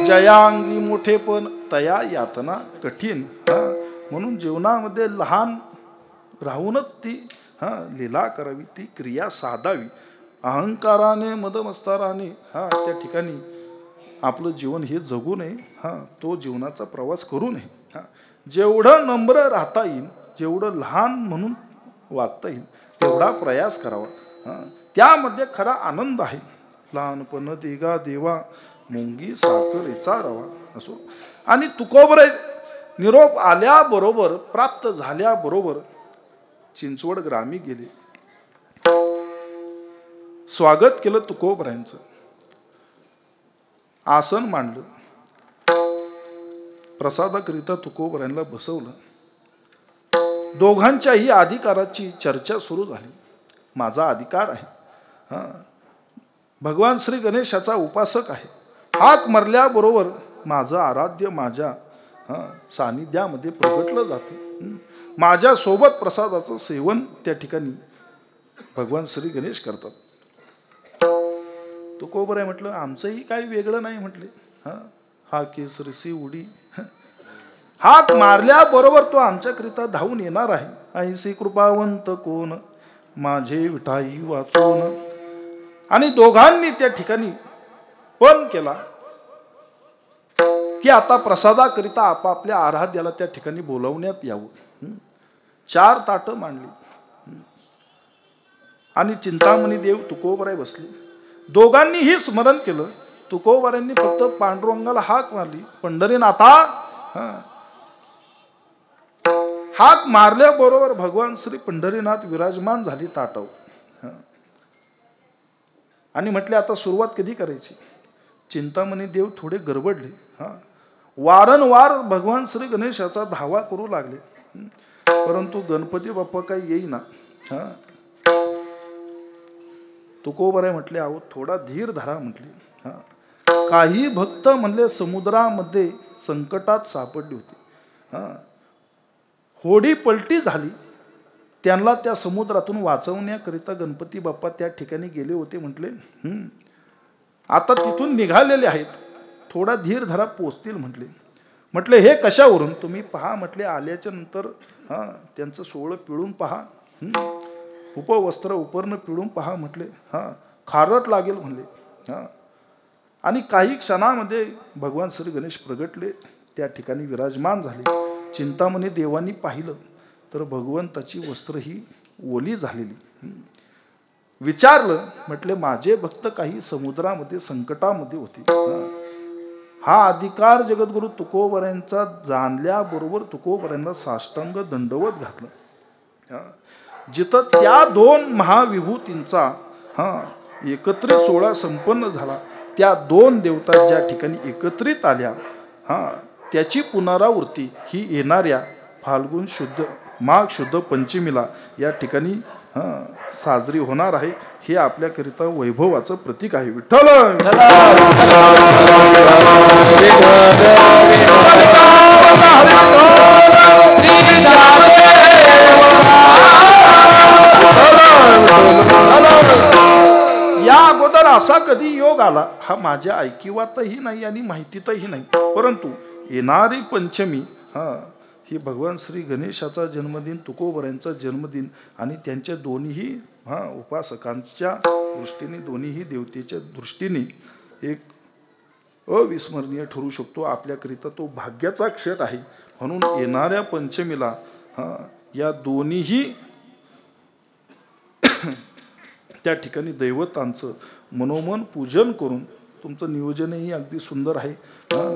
जयांगी मोठेपण तया यातना कठीण. म्हणून जीवनामध्ये लहान राहूनच ती लीला करावी, ती क्रिया साधावी. अहंकाराने मदमस्ताराने त्या ठिकाणी आपलं जीवन हे जगू नये. तो जीवनाचा प्रवास करू नये. जेवढं नम्र राहता येईल, जेवढं लहान म्हणून वागता येईल तेवढा प्रयास करावा. त्यामध्ये खरा आनंद आहे. लहानपण देगा देवा मुंगी साखरेचा रवा असो. आणि तुकोबरे निरोप आल्याबरोबर प्राप्त झाल्याबरोबर चिंचवड ग्रामी गेले. स्वागत केलं तुकोबऱ्यांचं. आसन मांडलं. प्रसादाकरिता तुकोबऱ्यांना बसवलं. दोघांच्याही अधिकाराची चर्चा सुरू झाली. माझा अधिकार आहे. भगवान श्री गणेशाचा उपासक आहे. हाक मारल्याबरोबर माझं आराध्य माझ्या सानिध्यामध्ये प्रगटलं जातं. माझ्या सोबत प्रसादाचं सेवन त्या ठिकाणी भगवान श्री गणेश करतात. तुकोबरे म्हटलं आमचंही काही वेगळं नाही म्हटले. हा केसरसी उडी हाक मारल्याबरोबर तो आमच्याकरिता धावून येणार आहे. ऐसी कृपावंत कोण माझे विठाई वाचून. आणि दोघांनी त्या ठिकाणी पण केला की आता प्रसादाकरिता आपापल्या आराध्याला त्या ठिकाणी बोलावण्यात यावं. 4 ताटं मांडली आणि चिंतामणी देव तुकोबराय बसले. दोघांनीही स्मरण केलं. तुकोबऱ्यांनी फक्त पांडुरंगाला हाक मारली, पंढरीनाथा. हाक मारल्याबरोबर भगवान श्री पंढरीनाथ विराजमान झाली ताटावर. आणि म्हटले आता सुरुवात कधी करायची. चिंतामणी देव थोडे गडबडले. वारंवार भगवान श्री गणेशाचा धावा करू लागले, परंतु गणपती बाप्पा काही येईना. तुकोबराय म्हटले अहो थोडा धीर धरा म्हटले. काही भक्त म्हणले समुद्रामध्ये संकटात सापडली होती. होडी पलटी झाली. त्यांना त्या समुद्रातून वाचवण्याकरिता गणपती बाप्पा त्या ठिकाणी गेले होते म्हटले. आता तिथून निघालेले आहेत. थोडा धीर धरा पोचतील म्हटले. म्हटले हे कशावरून. तुम्ही पहा म्हटले आल्याच्या नंतर त्यांचं सोहळं पिळून पहा. उपवस्त्र उपर्ण पिळून पहा म्हटले. खारट लागेल म्हणले. आणि काही क्षणामध्ये भगवान श्री गणेश प्रगटले, त्या ठिकाणी विराजमान झाले. चिंतामणी देवांनी पाहिलं तर भगवंताची वस्त्र ही ओली झालेली. विचारलं म्हटले माझे भक्त काही समुद्रामध्ये संकटामध्ये होते. हा अधिकार जगद्गुरु तुकोबऱ्यांचा जाणल्याबरोबर तुकोबऱ्यांना साष्टांग दंडवत घातलं. जिथं त्या 2 महाविभूतींचा एकत्रित सोहळा संपन्न झाला, त्या 2 देवता ज्या ठिकाणी एकत्रित आल्या, त्याची पुनरावृत्ती ही येणाऱ्या फाल्गुन शुद्ध माघ शुद्ध पंचमीला या ठिकाणी साजरी होणार आहे. हे आपल्याकरिता वैभवाचं प्रतीक आहे. विठ्ठल या अगोदर असा कधी योग आला हा माझ्या ऐकिवातही नाही आणि माहितीतही नाही, परंतु येणारी पंचमी ही भगवान श्री गणेशाचा जन्मदिन, तुकोबऱ्यांचा जन्मदिन आणि त्यांच्या दोन्ही उपासकांच्या दृष्टीने, दोन्ही देवतेच्या दृष्टीने एक अविस्मरणीय ठरू शकतो. आपल्याकरिता तो भाग्याचा क्षण आहे. म्हणून येणाऱ्या पंचमीला या दोन्ही त्या ठिकाणी दैवतांचं मनोमन पूजन करून तुमचं नियोजनही अगदी सुंदर आहे.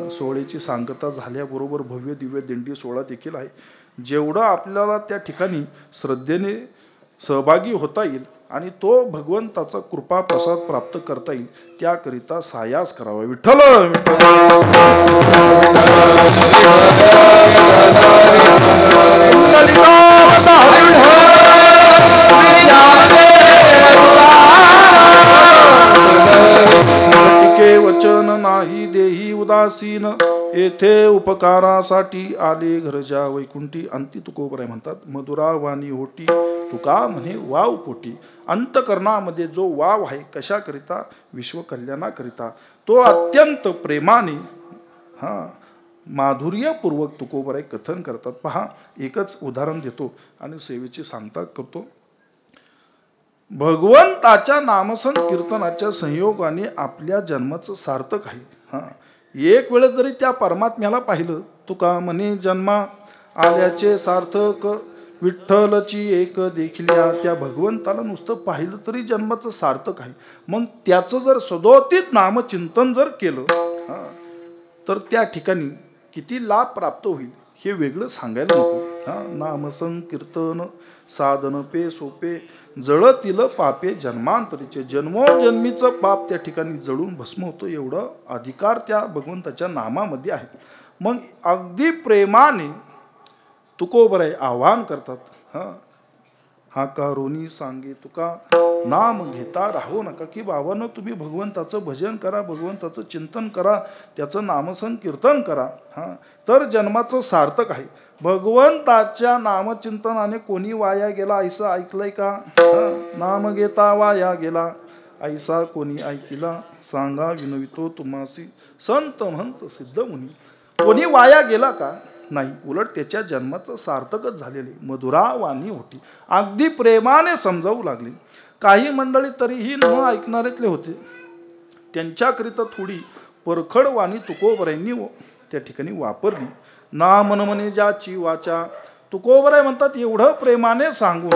सोहळ्याची सांगता झाल्याबरोबर भव्य दिव्य दिंडी सोहळा देखील आहे. जेवढं आपल्याला त्या ठिकाणी श्रद्धेने सहभागी होता येईल आणि तो भगवंताचा कृपा प्रसाद प्राप्त करता येईल त्याकरिता सायास करावा. विठ्ठल वचन नाही देही उदासीन, येथे उपकारासाठी आले घरच्या वैकुंठी. अंती तुकोबराय म्हणतात मधुरा वाणी होटी तुका म्हणे वाव पोटी. अंतकरणामध्ये जो वाव आहे कशाकरिता, विश्वकल्याणाकरिता, तो अत्यंत प्रेमाने माधुर्यपूर्वक तुकोबराय कथन करतात. पहा एकच उदाहरण देतो आणि सेवेची सांगता करतो. भगवंताच्या नामसंकीर्तनाच्या संयोगाने आपल्या जन्माचं सार्थक आहे. एक वेळ जरी त्या परमात्म्याला पाहिलं तुका म्हणे जन्मा आल्याचे सार्थक, विठ्ठलची एक देखिल्या त्या भगवंताला नुसतं पाहिलं तरी जन्माचं सार्थक आहे. मग त्याचं जर सदोदित नामचिंतन जर केलं तर त्या ठिकाणी किती लाभ प्राप्त होईल हे वेगळं सांगायला नको. नाम संकीर्तन साधन पे सोपे जळतील पापे जन्मांतरीचे. जन्मोजन्मीचं पाप त्या ठिकाणी जळून भस्म होतं. एवढं अधिकार त्या भगवंताच्या नामामध्ये आहे. मग अगदी प्रेमाने तुकोबराय आवाहन करतात. हा कारोनी सांगे तुका नाम घेता राहू नका, की बाबांनो तुम्ही भगवंताचं भजन करा, भगवंताचं चिंतन करा, त्याचं नामसंकीर्तन करा. तर जन्माचं सार्थक आहे. भगवंताच्या नामचिंतनाने कोणी वाया गेला ऐसा ऐकलंय का? नाम घेता वाया गेला ऐसा कोणी ऐकिला, सांगा विनवितो तुम्हासी संत म्हणत सिद्ध मुनी. कोणी वाया गेला का? नाही, उलट त्याच्या जन्माचं सार्थकच झालेले. मधुरा वाणी होती, अगदी प्रेमाने समजावू लागली. काही मंडळी तरीही न ऐकणारेतले होते. त्यांच्याकरिता थोडी परखड वाणी तुकोबरायांनी त्या ठिकाणी वापरली. ना मन म्हणे ज्याची वाचा. तुकोबराय म्हणतात एवढं प्रेमाने सांगून,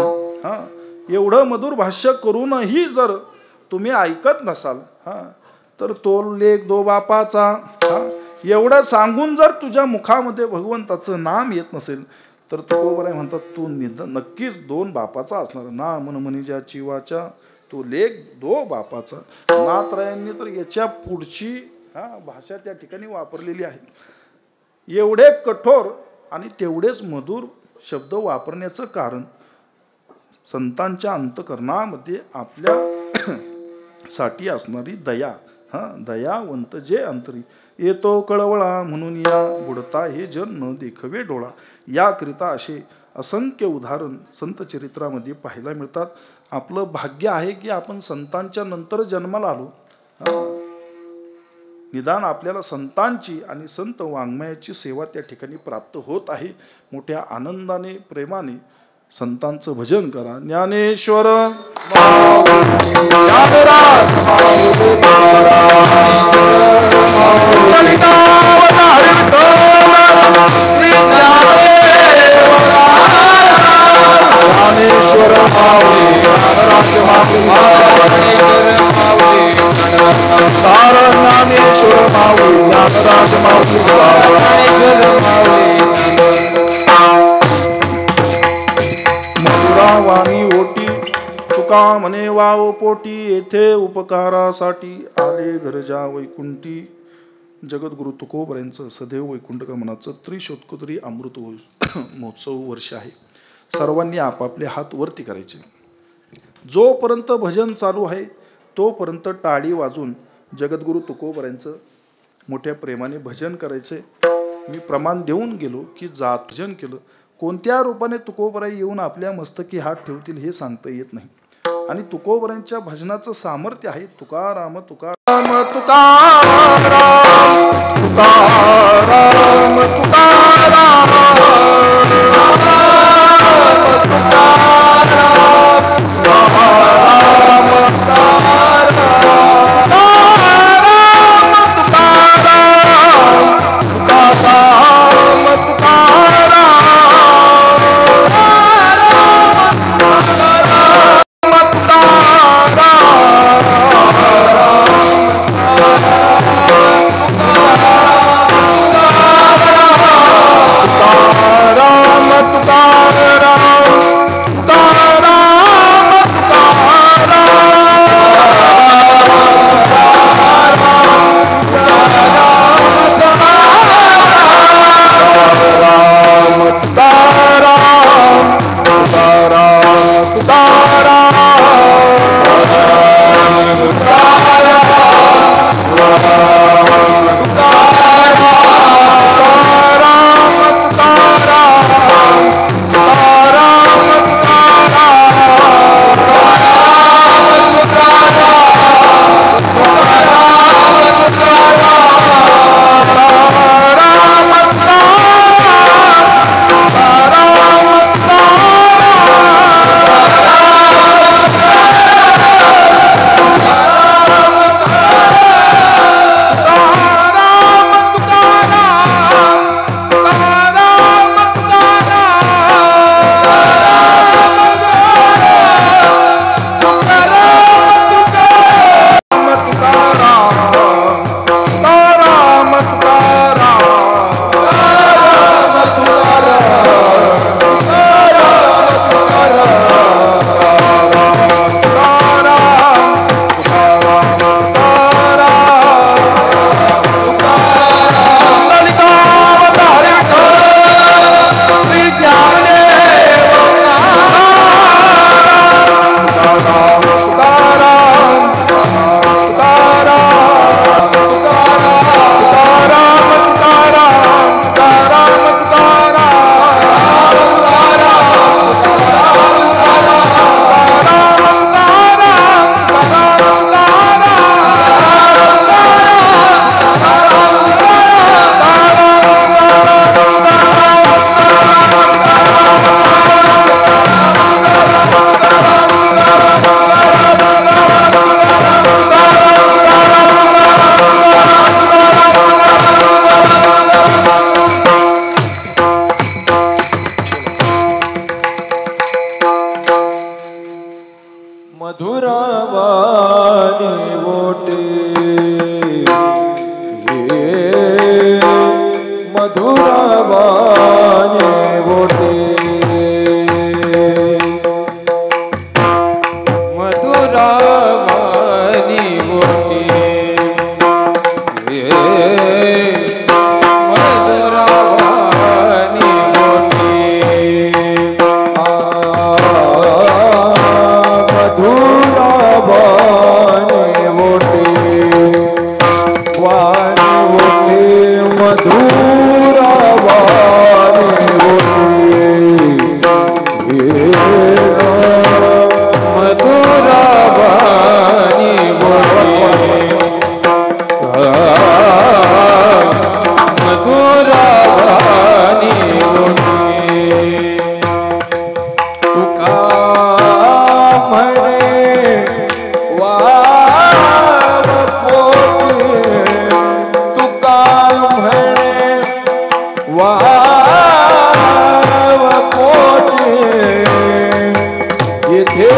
एवढं मधुर भाष्य करूनही जर तुम्ही ऐकत नसाल तर तो लेख दो बापाचा. एवढं सांगून जर तुझ्या मुखामध्ये भगवंताचं नाम येत नसेल तर तुकोबराय म्हणतात तू नक्कीच दोन बापाचा असणार. ना मन म्हणे ज्याची वाचा तो लेख दो बापाचा. नाथरायांनी तर याच्या पुढची भाषा त्या ठिकाणी वापरलेली आहे. एवढे कठोर आणि तेवढेच मधुर शब्द वापरण्याचं कारण संतांच्या अंतकरणामध्ये आपल्या साठी असणारी दया. दयावंत जे अंतरी येतो कळवळा म्हणून या बुडता हे जन न देखवे डोळा. याकरिता असे असंख्य उदाहरण संत चरित्रामध्ये पाहायला मिळतात. आपलं भाग्य आहे की आपण संतांच्या नंतर जन्माला आलो. निदान आपल्याला संतांची आणि संत वाङ्मयाची सेवा त्या ठिकाणी प्राप्त होत आहे. मोठ्या आनंदाने प्रेमाने संतांचं भजन करा. ज्ञानेश्वर वाणी ओटी तुका म्हणे वाव पोटी. येथे उपकारासाठी आले गरजा वैकुंठी. जगद्गुरु तुकोबरायांचं सदैव वैकुंठ गमनाचं त्रिशोत्तरी अमृत महोत्सव वर्ष आहे. सर्वांनी आपापले हात वरती करायचे. जोपर्यंत भजन चालू आहे तोपर्यंत टाळी वाजून जगद्गुरु तुकोबरायांचं मोठ्या प्रेमाने भजन करायचे. मी प्रमाण देऊन गेलो की जात भजन केलं. कोणत्या रूपाने तुकोबराई येऊन आपल्या मस्तकी हात ठेवतील हे सांगता येत नाही. आणि तुकोबरायांच्या भजनाचं सामर्थ्य आहे. तुकाराम तुकाराम तुकाराम तुकाराम तुकाराम मधुरवाणी बोटे मधुरवाणी बोटे मधुरवाणी बोटे मधुरवाणी बोटे वाणी बोटे मधुरवाणी बोटे मधुरवाणी बोटे मधुरवाणी बोटे तुका म्हणे वाव पोटे तुका म्हणे वाव पोटे येथे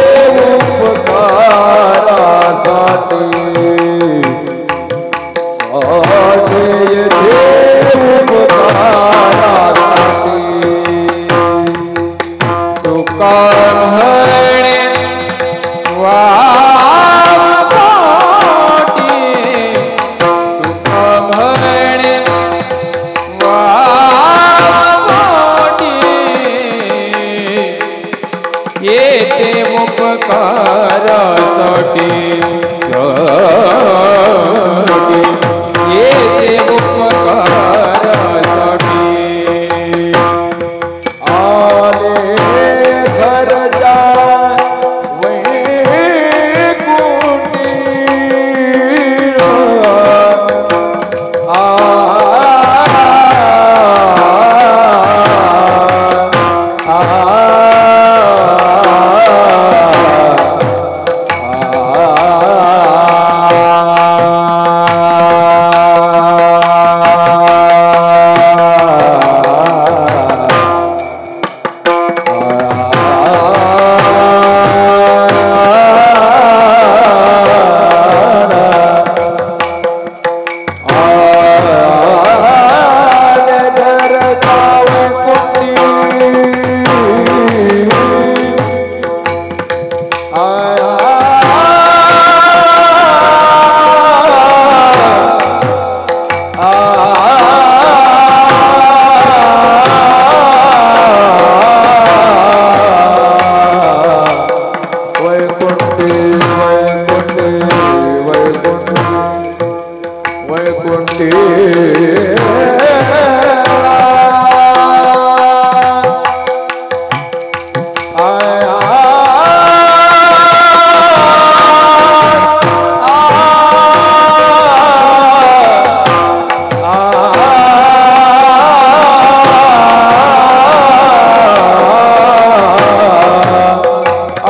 उपकारासाठी साठे येथे उपकारासाठी तुका म्हणे वाव पोटे तुका म्हणे वाव पोटे येते उपकारासाठी येते उपकारासाठी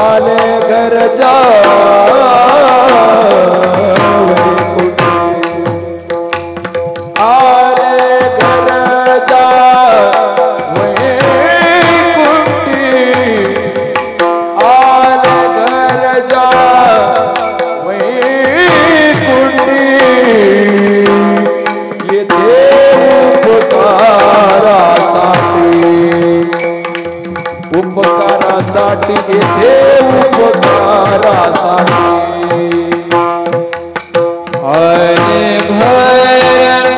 आले घरच्या वैकुंठी उपकारासाठी येथे उपकारासाठी आले घर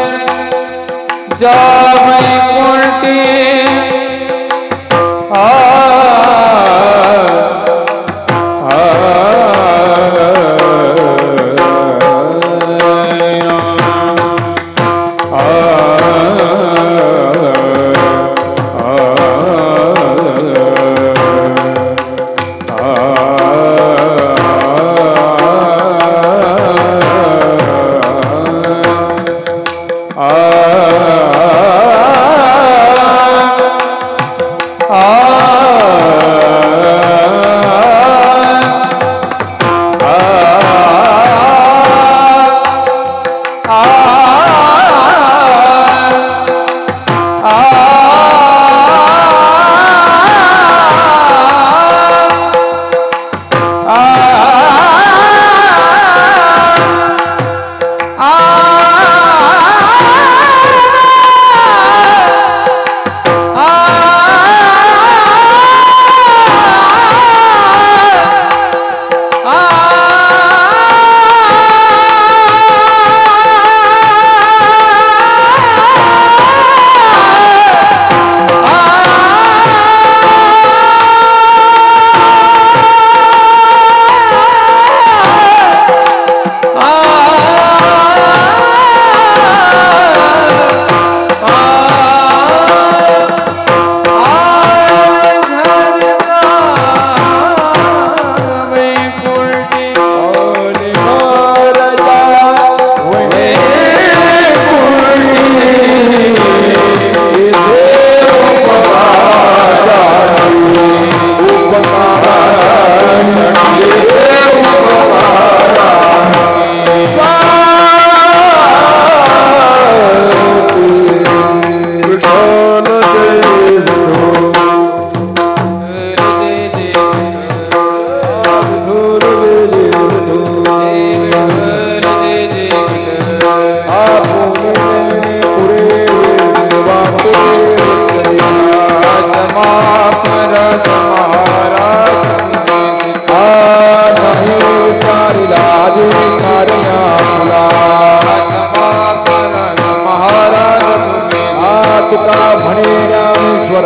जावई कोणती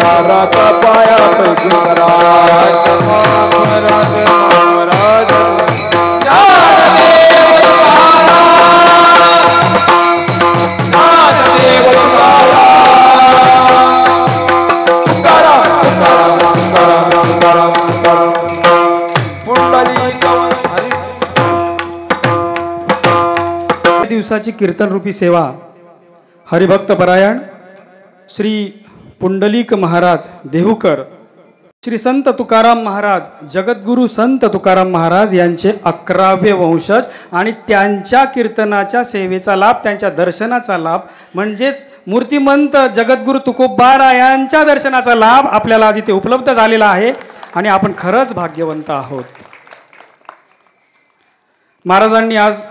हाराचा पायात गुंगराज महाराज महाराज दिवसाची कीर्तन रूपी सेवा हरिभक्त परायण श्री पुंडलिक महाराज देहूकर, श्री संत तुकाराम महाराज, जगद्गुरु संत तुकाराम महाराज यांचे 11वे वंशज आणि त्यांच्या कीर्तनाच्या सेवेचा लाभ, त्यांच्या दर्शनाचा लाभ म्हणजेच मूर्तिमंत जगद्गुरु तुकोबारा यांच्या दर्शनाचा लाभ आपल्याला आज इथे उपलब्ध झालेला आहे आणि आपण खरंच भाग्यवंत आहोत. महाराजांनी आज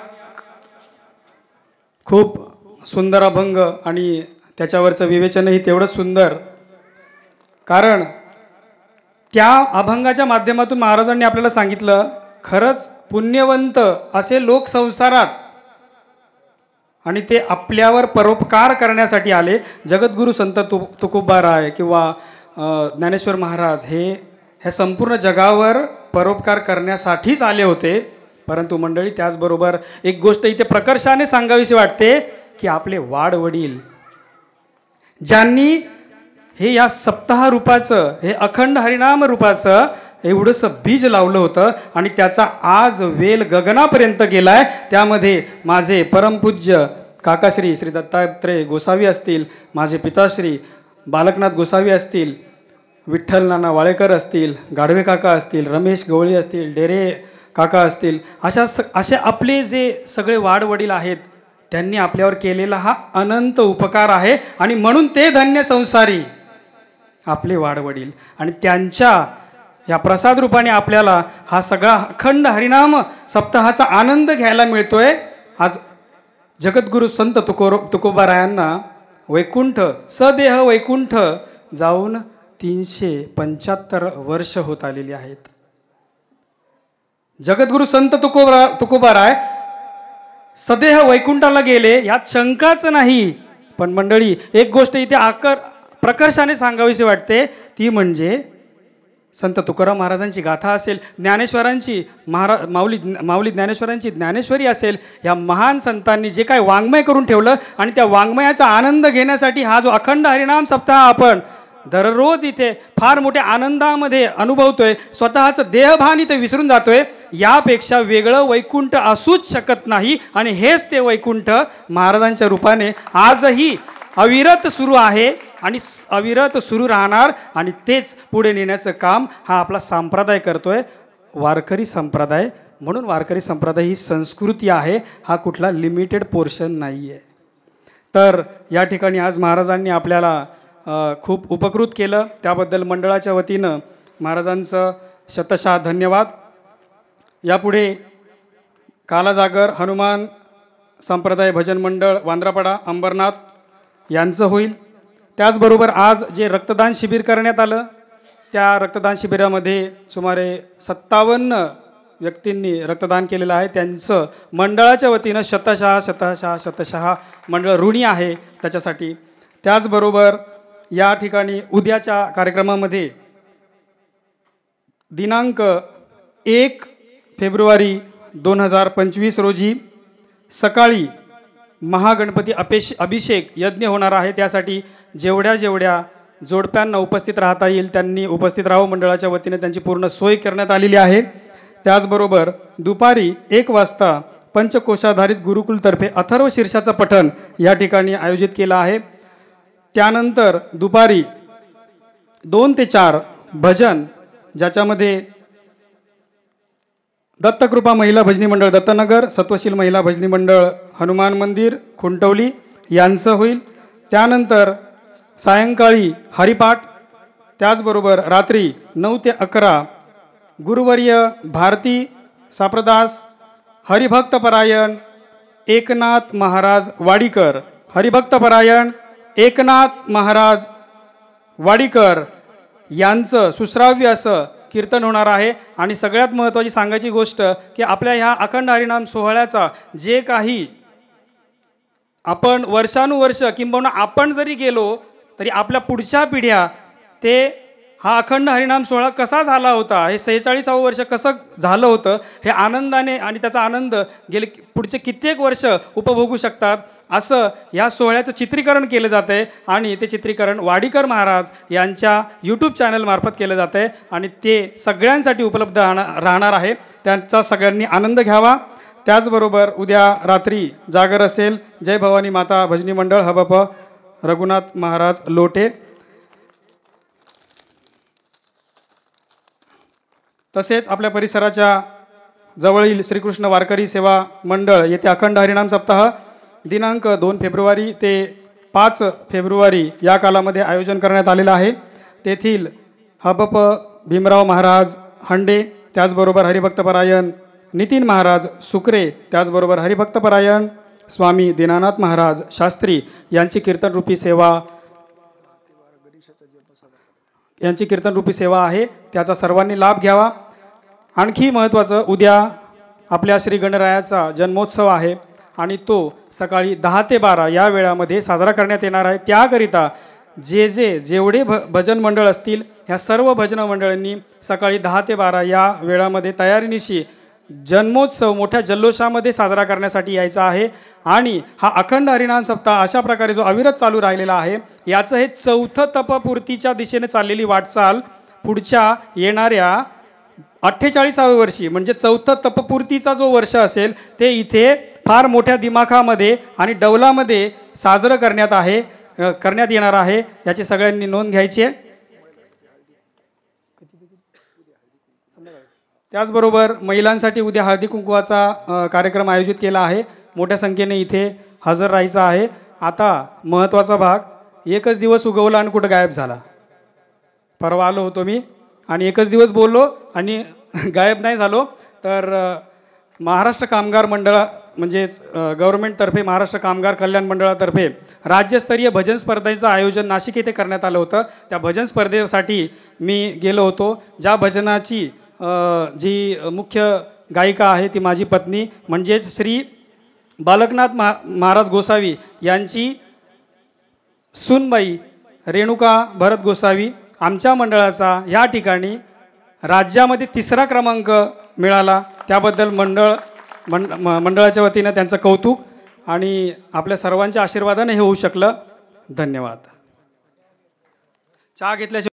खूप सुंदर अभंग आणि त्याच्यावरचं विवेचनही तेवढंच सुंदर, कारण त्या अभंगाच्या माध्यमातून महाराजांनी आपल्याला सांगितलं खरंच पुण्यवंत असे लोक संसारात आणि ते आपल्यावर परोपकार करण्यासाठी आले. जगद्गुरु संत तुकोबाराय किंवा ज्ञानेश्वर महाराज हे संपूर्ण जगावर परोपकार करण्यासाठीच आले होते. परंतु मंडळी त्याचबरोबर एक गोष्ट इथे प्रकर्षाने सांगावीशी वाटते की आपले वाडवडील ज्यांनी हे या सप्ताह रूपाचं, हे अखंड हरिनाम रूपाचं एवढंसं बीज लावलं होतं आणि त्याचा आज वेल गगनापर्यंत गेलाय. त्यामध्ये माझे परमपूज्य काकाश्री श्री दत्तात्रय गोसावी असतील, माझे पिताश्री बालकनाथ गोसावी असतील, विठ्ठल नाना वाळेकर असतील, गाढवे काका असतील, रमेश गवळी असतील, डेरे काका असतील, असे आपले जे सगळे वाडवडील आहेत त्यांनी आपल्यावर केलेला हा अनंत उपकार आहे आणि म्हणून ते धन्य संसारी आपले वाडवडील. आणि त्यांच्या या प्रसाद रूपाने आपल्याला हा सगळा अखंड हरिनाम सप्ताहाचा आनंद घ्यायला मिळतोय. आज जगद्गुरु संत तुकोबारायांना वैकुंठ सदेह वैकुंठ जाऊन 375 वर्ष होत आलेली आहेत. जगद्गुरु संत तुकोबाराय सदेह वैकुंठाला गेले यात शंकाच नाही. पण मंडळी एक गोष्ट इथे प्रकर्षाने सांगावीशी वाटते, ती म्हणजे संत तुकाराम महाराजांची गाथा असेल, ज्ञानेश्वरांची माऊली ज्ञानेश्वरांची ज्ञानेश्वरी असेल, या महान संतांनी जे काय वाङ्मय करून ठेवलं आणि त्या वाङ्मयाचा आनंद घेण्यासाठी हा जो अखंड हरिनाम सप्ताह आपण दररोज इथे फार मोठ्या आनंदामध्ये अनुभवतोय, स्वतःचं देहभान इथे विसरून जातोय, यापेक्षा वेगळं वैकुंठ असूच शकत नाही. आणि हेच ते वैकुंठ महाराजांच्या रूपाने आजही अविरत सुरू आहे आणि अविरत सुरू राहणार आणि तेच पुढे नेण्याचं काम हा आपला संप्रदाय करतोय, वारकरी संप्रदाय. म्हणून वारकरी संप्रदाय ही संस्कृती आहे, हा कुठला लिमिटेड पोर्शन नाही आहे. तर या ठिकाणी आज महाराजांनी आपल्याला खूप उपकृत केलं, त्याबद्दल मंडळाच्या वतीनं महाराजांचं शतशः धन्यवाद. यापुढे कालाजागर हनुमान संप्रदाय भजन मंडळ वांद्रापाडा अंबरनाथ यांचं होईल. त्याचबरोबर आज जे रक्तदान शिबिर करण्यात आलं त्या रक्तदान शिबिरामध्ये सुमारे 57 व्यक्तींनी रक्तदान केलेलं आहे. त्यांचं मंडळाच्या वतीनं शतशः मंडळ ऋणी आहे त्याच्यासाठी. त्याचबरोबर या ठिकाणी उद्याच्या कार्यक्रमामध्ये दिनांक 1 फेब्रुवारी 2025 रोजी सकाळी महागणपती अभिषेक यज्ञ होणार आहे. त्यासाठी जेवढ्या जोडप्यांना उपस्थित राहता येईल त्यांनी उपस्थित राहावं. मंडळाच्या वतीने त्यांची पूर्ण सोय करण्यात आलेली आहे. त्याचबरोबर दुपारी 1 वाजता पंचकोशाधारित गुरुकुलतर्फे अथर्व शीर्षाचं पठण या ठिकाणी आयोजित केलं आहे. त्यानंतर दुपारी 2 ते 4 भजन, ज्याच्यामध्ये दत्तकृपा महिला भजनी मंडळ दत्तनगर, सत्वशील महिला भजनी मंडळ हनुमान मंदिर खुंटवली यांचं होईल. त्यानंतर सायंकाळी हरिपाठ, त्याचबरोबर रात्री 9 ते 11 गुरुवर्य भारती साप्रदास हरिभक्तपरायण एकनाथ महाराज वाडीकर, हरिभक्तपरायण एकनाथ महाराज वाडीकर यांचं सुश्राव्य असं कीर्तन होणार आहे. आणि सगळ्यात महत्त्वाची सांगायची गोष्ट की आपल्या ह्या अखंड हरिनाम सोहळ्याचा जे काही आपण वर्षानुवर्ष किंबहुना आपण जरी गेलो तरी आपल्या पुढच्या पिढ्या ते हा अखंड हरिनाम सोहळा कसा झाला होता, हे 46वं वर्ष कसं झालं होतं, हे आनंदाने आणि त्याचा आनंद गेले पुढचे कित्येक वर्ष उपभोगू शकतात असं या सोहळ्याचं चित्रीकरण केलं जातं आहे. आणि ते चित्रीकरण वाडीकर महाराज यांच्या यूट्यूब चॅनलमार्फत केलं जातं आहे आणि ते सगळ्यांसाठी उपलब्ध राहणार आहे. त्यांचा सगळ्यांनी आनंद घ्यावा. त्याचबरोबर उद्या रात्री जागर असेल. जय भवानी माता भजनी मंडळ हबप रघुनाथ महाराज लोटे. तसेच आपल्या परिसराच्या जवळील श्रीकृष्ण वारकरी सेवा मंडळ येथे अखंड हरिनाम सप्ताह दिनांक 2 फेब्रुवारी ते 5 फेब्रुवारी या कालामध्ये आयोजन करण्यात आलेलं आहे. तेथील हबप भीमराव महाराज हंडे, त्याचबरोबर हरिभक्तपरायण नितीन महाराज सुकरे, त्याचबरोबर हरिभक्तपरायण स्वामी दीनानाथ महाराज शास्त्री यांची कीर्तनरूपी सेवा आहे. त्याचा सर्वांनी लाभ घ्यावा. आणखी महत्त्वाचं, उद्या आपल्या श्री गणरायाचा जन्मोत्सव आहे आणि तो सकाळी 10 ते 12 या वेळामध्ये साजरा करण्यात येणार आहे. त्याकरिता जेवढे भजन मंडळ असतील ह्या सर्व भजन मंडळांनी सकाळी 10 ते 12 या वेळामध्ये तयारीनिशी जन्मोत्सव मोठ्या जल्लोषामध्ये साजरा करण्यासाठी यायचा आहे. आणि हा अखंड हरिनाम सप्ताह अशा प्रकारे जो अविरत चालू राहिलेला आहे, याचं हे 4थं तपपूर्तीच्या दिशेने चाललेली वाटचाल पुढच्या येणाऱ्या 48व्या वर्षी म्हणजे 4थं तपपूर्तीचा जो वर्ष असेल ते इथे फार मोठ्या दिमाखामध्ये आणि डौलामध्ये साजरं करण्यात येणार आहे. याची सगळ्यांनी नोंद घ्यायची आहे. त्याचबरोबर महिलांसाठी उद्या हळदी कुंकवाचा कार्यक्रम आयोजित केला आहे. मोठ्या संख्येने इथे हजर राहायचं आहे. आता महत्त्वाचा भाग, एकच दिवस उगवला आणि कुठं गायब झाला. परवा आलो होतो मी आणि एकच दिवस बोललो आणि गायब नाही झालो. तर महाराष्ट्र कामगार मंडळ म्हणजेच गव्हर्नमेंटतर्फे महाराष्ट्र कामगार कल्याण मंडळातर्फे राज्यस्तरीय भजन स्पर्धेचं आयोजन नाशिक येथे करण्यात आलं होतं. त्या भजन स्पर्धेसाठी मी गेलो होतो. ज्या भजनाची जी मुख्य गायिका आहे ती माझी पत्नी म्हणजेच श्री बालकनाथ महाराज गोसावी यांची सूनबाई रेणुका भरत गोसावी. आमच्या मंडळाचा या ठिकाणी राज्यामध्ये 3रा क्रमांक मिळाला. त्याबद्दल मंडळाच्या वतीनं त्यांचं कौतुक आणि आपल्या सर्वांच्या आशीर्वादाने हे होऊ शकलं. धन्यवाद. चहा घेतल्याशिवाय